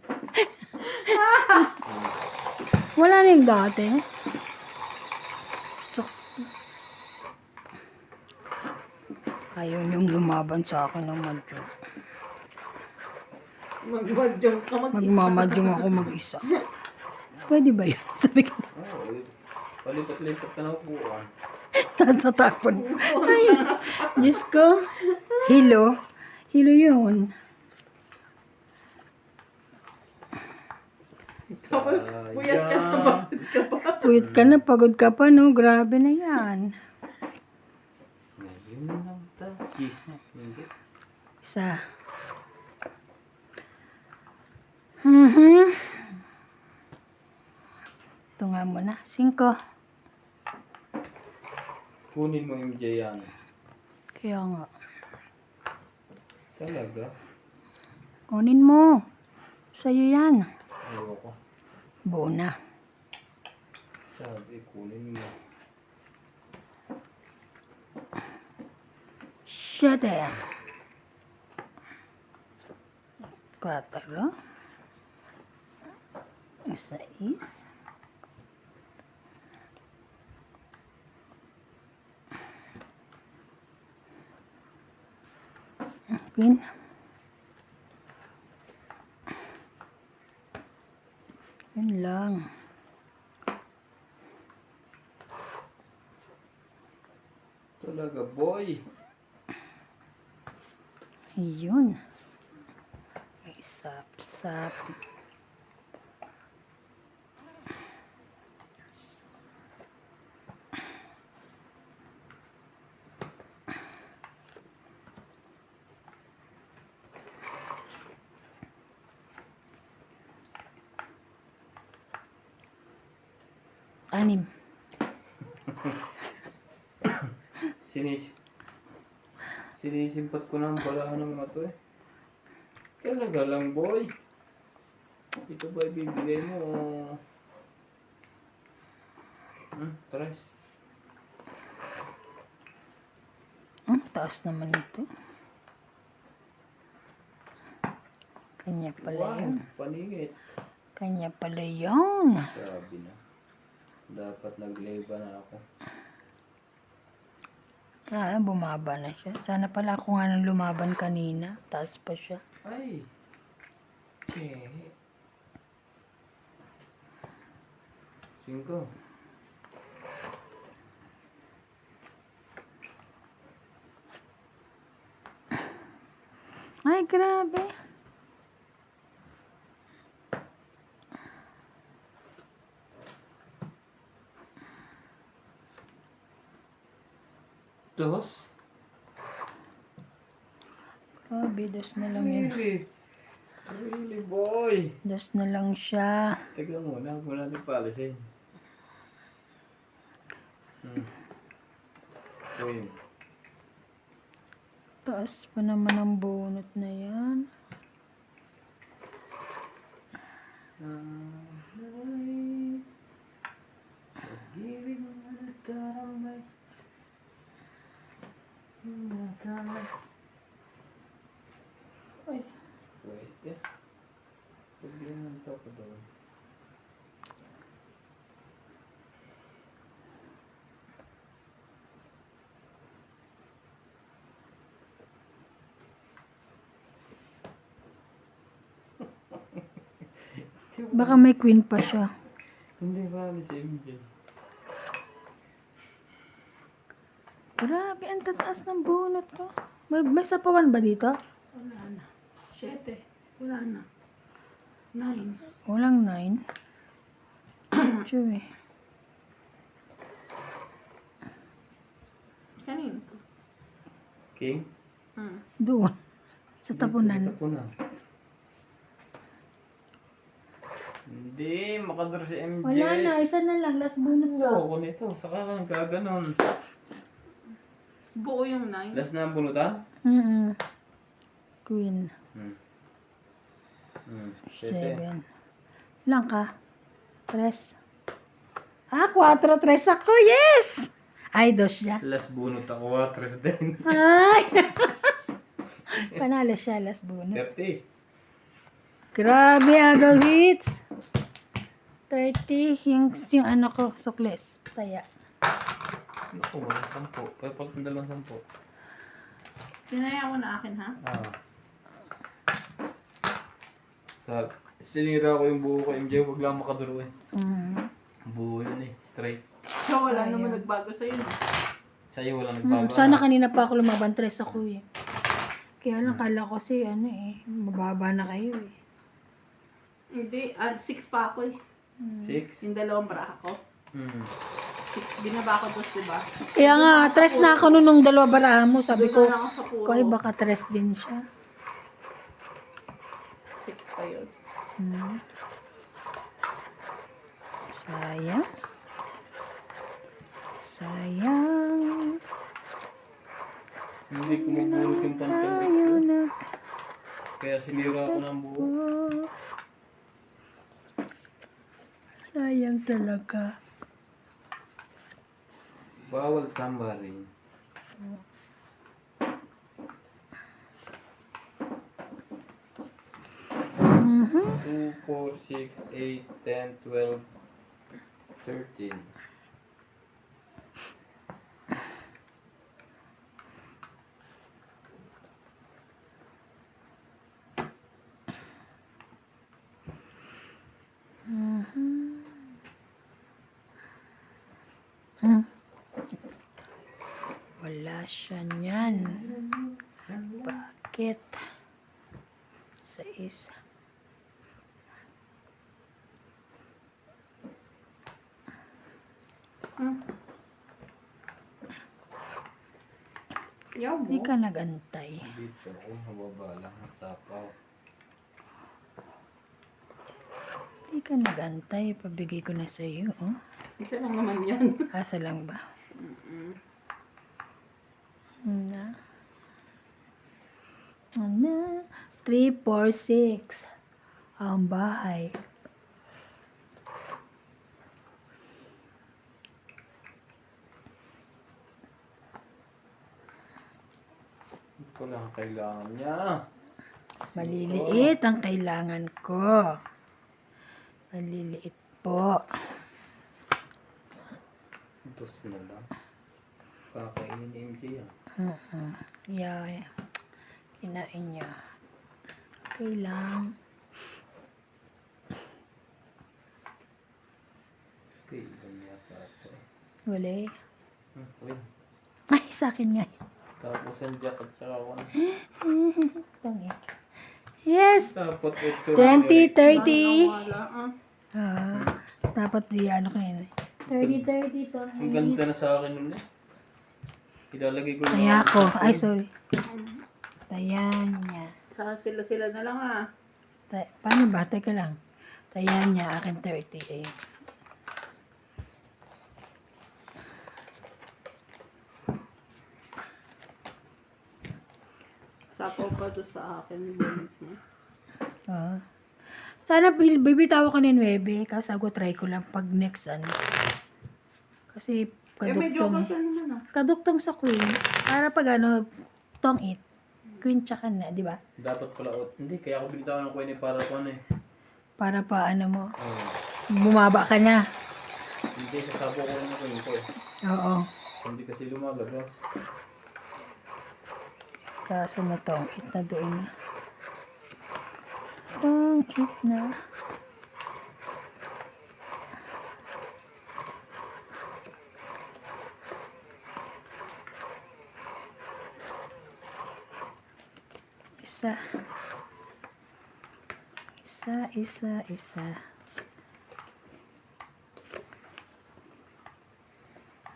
Wala na yung dati. Ayaw niyong lumaban sa akin ng madyo. Magmadyong ka mag-isa. Magmamadyong ako mag-isa. Pwede ba yun? Sabi ko, Oo, palipat-lipat ka na upuan. tatapon. Ay, Diyos ko. Hilo. Hilo yun. Tapos, puyat ka na ba? Puyat ka na, pagod ka pa, no? Grabe na yan. Ngayon lang ta. Kiss na. Hindi. Isa. Ito nga muna. 5. Kunin mo yung Jayan. Kaya nga. Talaga? Kunin mo. Sa'yo yan. Ayoko. Buo na. Sabi, kunin mo. Shut it. 4. 6. Queen. Yun lang. Talaga, boy. Yun. Ay, sap-sap. Anim. Sinisimpat ko ng balahan ng mga to eh. Talaga lang, boy. Ito ba ibibigay mo? Tres. Taas naman ito. Kanya pala yun. Paningit. Kanya pala yun. Sabi na. Dapat nagleba na ako. Bumaba na siya. Sana pala ako nga nang lumaban kanina. Taas pa siya. Ay. Che. 5. Ay, grabe. Dos. Grabe, dos na lang yun. Really, boy. Dos na lang siya. Teka muna, huwag mo natin palisin. Queen. Taas pa naman ang bunot na yan. Pag-ibig mo na nagdarambay. Ay. Wait, yeah. Pag-ibig mo ito ko doon. Baka may queen pa siya. Hindi ba si MJ? Grabe, ang tataas ng bunot ko. May sapawan ba dito? Wala na. 7. Wala na. 9. Walang 9. Chewy. Kanino? King? Doon. Sa tapunan. Tapunan. Hindi, makadara si MJ. Wala na, isa na lang. Last bunot ko. Loko nito, saka lang gaganon. Buo yung 9. Last na ang bunutan? Queen. 7. 7. Lang ka? 3. 4, 3 ako. Yes! Ay, dos siya. Last bunot ako, 3 din. Ay! Panalo siya, last bunot. 30. Grabe, agaw hits. 30. Yung ano ko, sukles. Taya. Naku, walang 10. Kaya pag ng 2 10. Sinaya ko na akin, ha? Sinira ko yung buo ko MJ, wag lang makaduro eh. Mm. Buo yun eh, straight. So, wala naman nagbago sa'yo, no? Sa'yo walang nagbago. Sana kanina pa ako lumaban, 3 ako eh. Kaya lang kala ko si ano eh, mababa na kayo eh. Hindi, 6 pa ako eh. 6? Yung 2 bra ako. 6, binaba ko 2, diba? Kaya nga, 3 na ako nung 2 baraha mo. Sabi ko, Doon na ako sa puro. ko baka 3 din siya. 6 pa yun. Sayang. Sayang. Hindi ko mabulot yung pantalik ko. Tayo na. Kaya sinira ko ng buo. Sayang talaga. Bawal tambarin. 2, 4, 6, 8, 10, 12, 13. Wala siya niyan. Bakit? 6. Yaw mo. Hindi ka nagantay. Dito ako, mababa lang ang sapaw. Hindi ka nagantay. Pabigay ko na sa iyo. Oh. Isa lang naman yan. Asa lang ba? Na. Na. 3, 4, 6. Ang bahay. Ito ko lang kailangan niya. Maliliit ang kailangan ko. Maliliit po. Ito na lang. Kakainin ni MJ yan. Yeah. Kinain niya. Okay lang. Okay, ilan yata ito. Wala. Uy, Ay, sa akin nga. tapos ang jacket tsaka ako na. Pangit. Yes! Tapos ito. 20, 30. Wala Dapat di ano kayo. 30, 30 to. Ang ganda na sa akin nun eh. Ilalagay ko lang. Taya ko. Ay, sorry. Tayan niya. Saka sila na lang Paano ba? Teka lang. Tayan niya. Akin 30. Eh. Sapaw pa doon sa akin. Sana bibitaw ko ng 9. Kasi ako try ko lang pag next ano. Kasi medyo kaduktong. ka naman Kaduktong sa queen. Para pag ano, tong it. Queen tsaka na, di ba? Dapat pala out. Hindi, kaya ako binitawan ng coin eh para ko ano eh. Para pa ano mo, Oh. bumaba ka na. Hindi, sasabo ko rin na coin ko eh. Oo. Hindi kasi lumalabas. Kaso na tong it na doon na. Tong it na. Isa. Isa.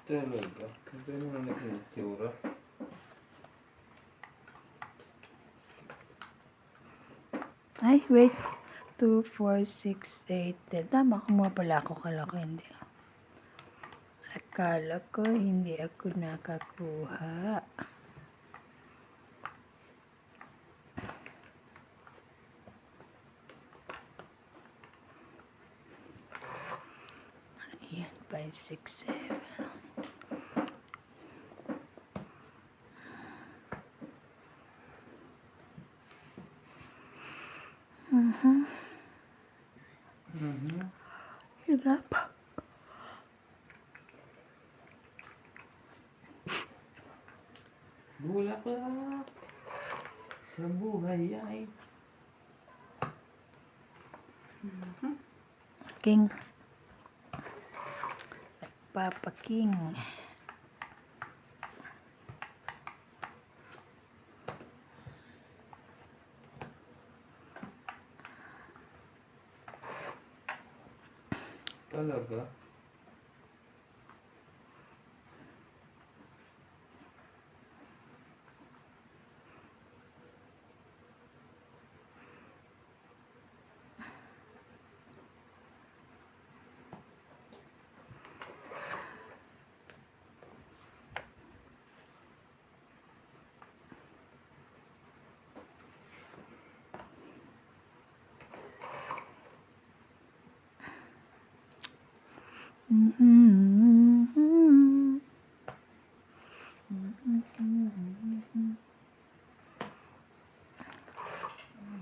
Talaga. Hindi mo na nag-insura. Ay, wait. 2, 4, 6, 8, 10. Tama, kumuha pala ako. Akala ko hindi. Akala ko hindi ako nakakuha. Ayan, 5, 6, 7. Hirap. Bulaklak sa buhay ay. King. Papa King. Talaga?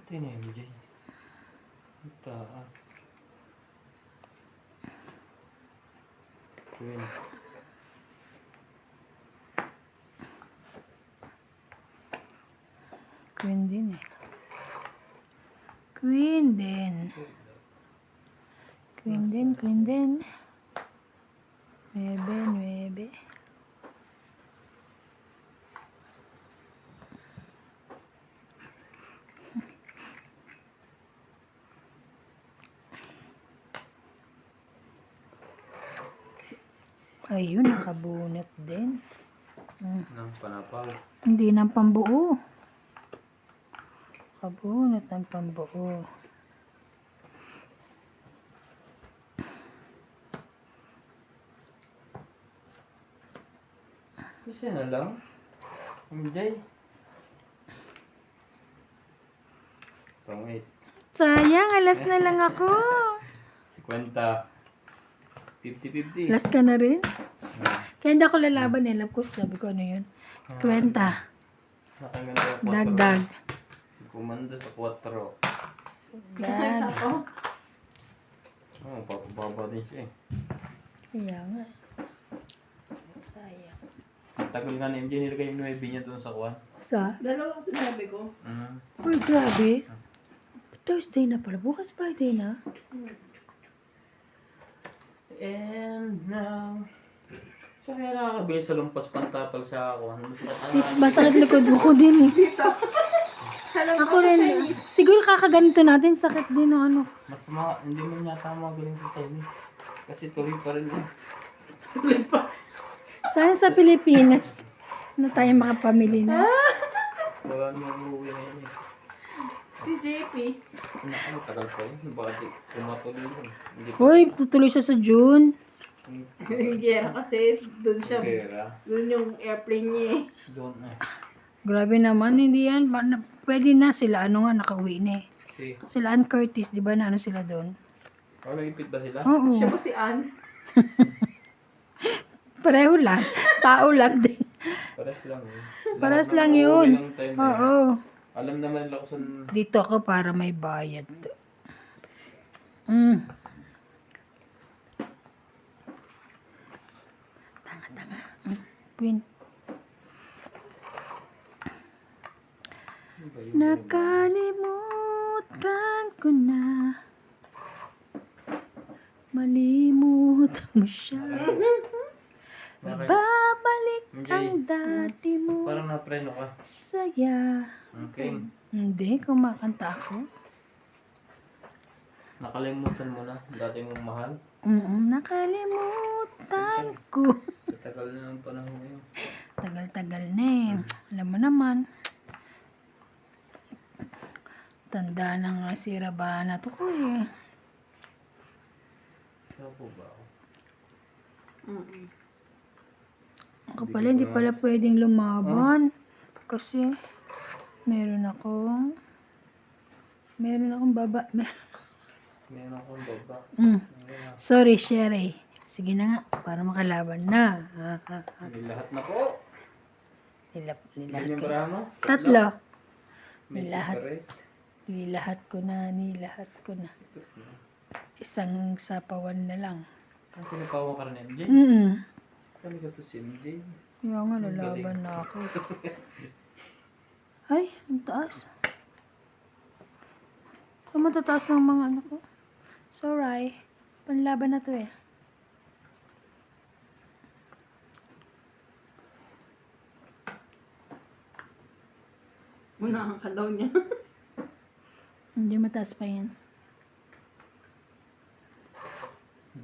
Ito na MJ. Taas. Queen. Queen din eh. Queen din. Queen din, queen din. 9, 9. Ayun, nakabunot din. Ng panapaw. Hindi ng pambuo. Kabunot ng pambuo. Kasi na lang. MJ. Pangit. Sayang, alas na lang ako. 50. 50-50. Alas ka na rin? Kaya hindi ako lalaban eh. Alam ko, sabi ko ano yun. Kwenta. Nakanganda 4. Dagdag. Kumanda sa 4. Dag. Ako. Oh, papababa din siya eh. Kaya nga. Sayang. Tagal nga ni MJ, nilagay yung 9 niya doon sa kuwan. Sa? Dalawa ang sinabi ko. Uy, grabe. Thursday na pala. Bukas Friday na. And now... So kaya nakakabili sa lumpas pantapal sa kuwan. Masakit likod ko din eh. Alam Ako rin. Siguro kakaganito natin. Sakit din ng ano. Hindi mo yata magaling sa Chinese. Kasi tuloy pa rin eh. Sana sa Pilipinas na tayo makapamili na. Wala nang uuwi na yun eh. Si JP. Ano, tagal pa yun. Bakit kumatuloy yun? Hindi pa. Uy, tutuloy siya sa June. Yung gera kasi doon siya. Pera. Doon yung airplane niya eh. Doon eh. Grabe naman, hindi yan. Pwede na sila, ano nga, nakauwi na eh. Si. Sila Ann Curtis, di ba na ano sila doon? Oh, nagipit ba sila? Oo. Siya ba si Ann? Pareho lang. Tao lang din. Pares lang yun. Pares Lahat lang naman yun. uuwi ng time na yun. Oo. Alam naman nila kung saan... Dito ako para may bayad. Tanga. Queen. Ano ba yun? Nakalimutan ko na. Malimut mo siya. Bakit? Babalik Hindi. ang dati mo. Parang napreno ka. Saya. Okay. Hindi, kumakanta ako. Nakalimutan mo na. Dati mong mahal. Nakalimutan ko. Sa tagal na ng panahon ngayon. Tagal-tagal na eh. Alam mo naman. Tanda na nga si Rabana to ko eh. Saan po ba ako? Ako pala, hindi pala pwedeng lumaban. Kasi, meron akong baba. Meron akong baba. Sorry, Sherry. Sige na nga, para makalaban na. May lahat na po. Nilahat Ganyan ko. ba mo? Tatlo. May Nilahat. separate. Nilahat ko na. Isang sapawan na lang. Ang sinapawa ka rin MJ? Kami ka to si MJ. Kaya nga, lalaban na ako. Ay, ang taas. Ang matataas ng mga ano ko. Sorry. Panlaban na to eh. Unahan ka daw niya. Hindi mataas pa yan.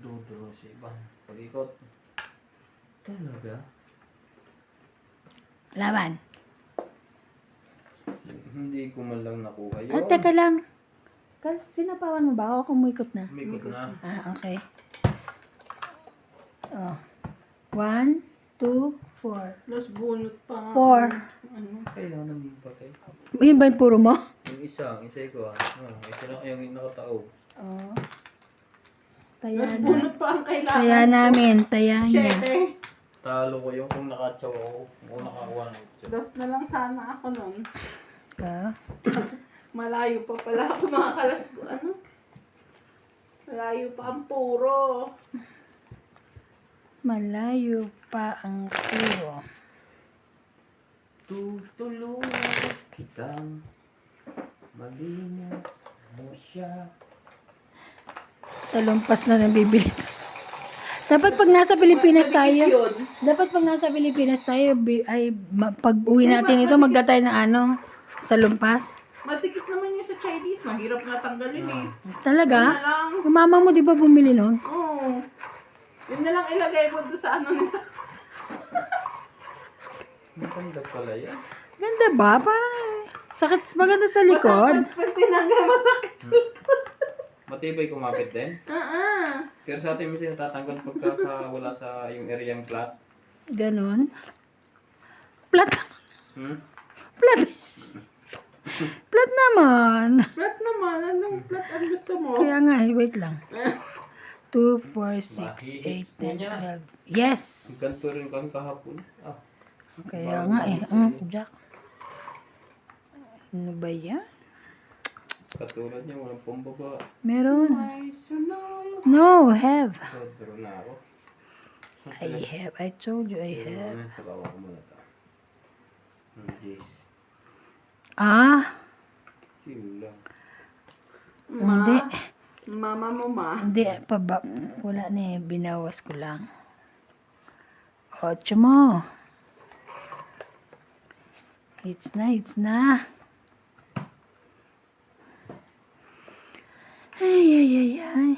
Duduro si Ivan. Pag-ikot. Talaga? Laban. Hindi ko man lang nakuha yun. Ah, teka lang. Sinapawan mo ba? Ako kumikot na. Umikot na. Ah, okay. Oh. 1, 2, 4. Plus bunot pa nga. 4. Ano? Kailangan naman patay. Yun ba yung puro mo? Yung isa ko ah. Ito lang yung nakataob. Oh. Taya Plus na. bunot pa ang kailangan. Taya namin. Taya niya. 7. Talo ko yung kung nakatsaw ako. Kung nakakuha ng itso. Dos na lang sana ako nun. Ah. Malayo pa pala ako makakalas. Ano? Layo pa ang puro. Malayo pa ang puro. Tutulungan kitang malinaw mo siya. Sa lumpas na nabibili. Dapat pag nasa Pilipinas tayo, Yun. dapat pag nasa Pilipinas tayo, pag uwi natin ito, magdatay ng ano, sa lumpas. Matikit naman yung sa Chinese. Mahirap nga tanggalin eh. Yun Talaga? na lang. Yung mama mo, di ba bumili nun? Oo. Yun na lang ilagay mo doon sa ano nito. Maganda pala yan. Ganda ba? Parang sakit, maganda sa likod. Pag tinanggal, masakit. Matibay kumapit din. Pero sa atin minsan natatanggal pagka wala sa yung area flat. Ganon. Plat. Hmm? Plat. Plat naman. Flat naman. Anong flat ang gusto mo? Kaya nga, wait lang. 2, 4, 6, Mahigit 8, 10, niya. 12. Yes! Ganito rin kami kahapon. Ah, Kaya nga eh. Jack. Ano ba yan? katulad niya, walang pambaba. Meron. Ay, sunod. No, have. Sodro na ako. I have. I told you I have. Sa bawah ko muna ito. Jeez. Ah, Chill lang. hindi. Mama mo ma. Hindi, wala na eh. Binawas ko lang. 8 mo. It's na. Ay.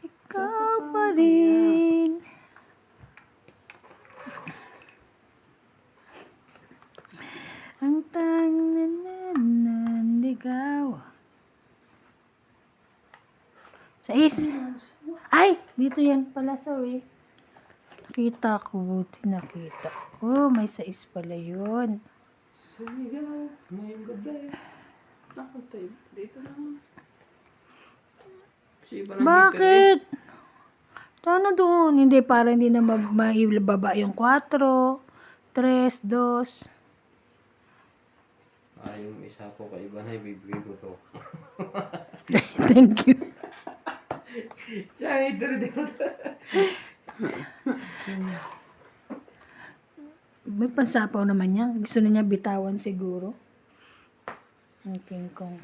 Ikaw pa rin. Ang nananaligaw. 6. Ay, dito yan pala, sorry. Nakita ko, buti nakita. Oh, may 6 pala yun. Sumigaw ngayong gabi. Ako tayo. Dito na. Siba na Bakit? Sana doon. Hindi, para hindi na maibaba yung 4, 3, 2. yung isa ko kaiba na ibibigay ko to. Thank you. Siya, ito rin dito. May pansapaw naman niya. Gusto na niya bitawan siguro. Ang King Kong.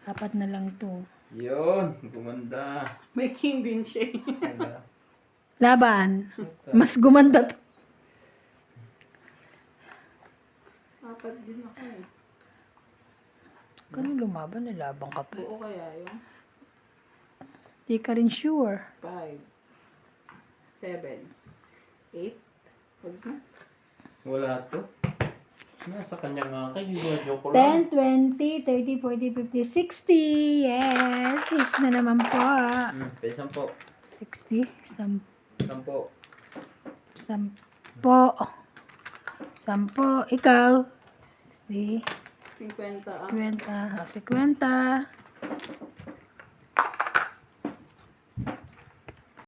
4 na lang to. Yun, gumanda. May king din siya. Wala. Laban. Mas gumanda to. 4 din ako eh. Kano lumaban? Nalabang ka pa. Oo kaya yung Di ka rin sure. 5, 7, 8. Huwag na. Wala to. Nasa kanya nga kayo. Joke ko lang. 10, 20, 30, 40, 50, 60. Yes. Hits na naman po. Pesan po. 60. 10. 10. 10. Ikaw. 60. 50 ah. 50. 50.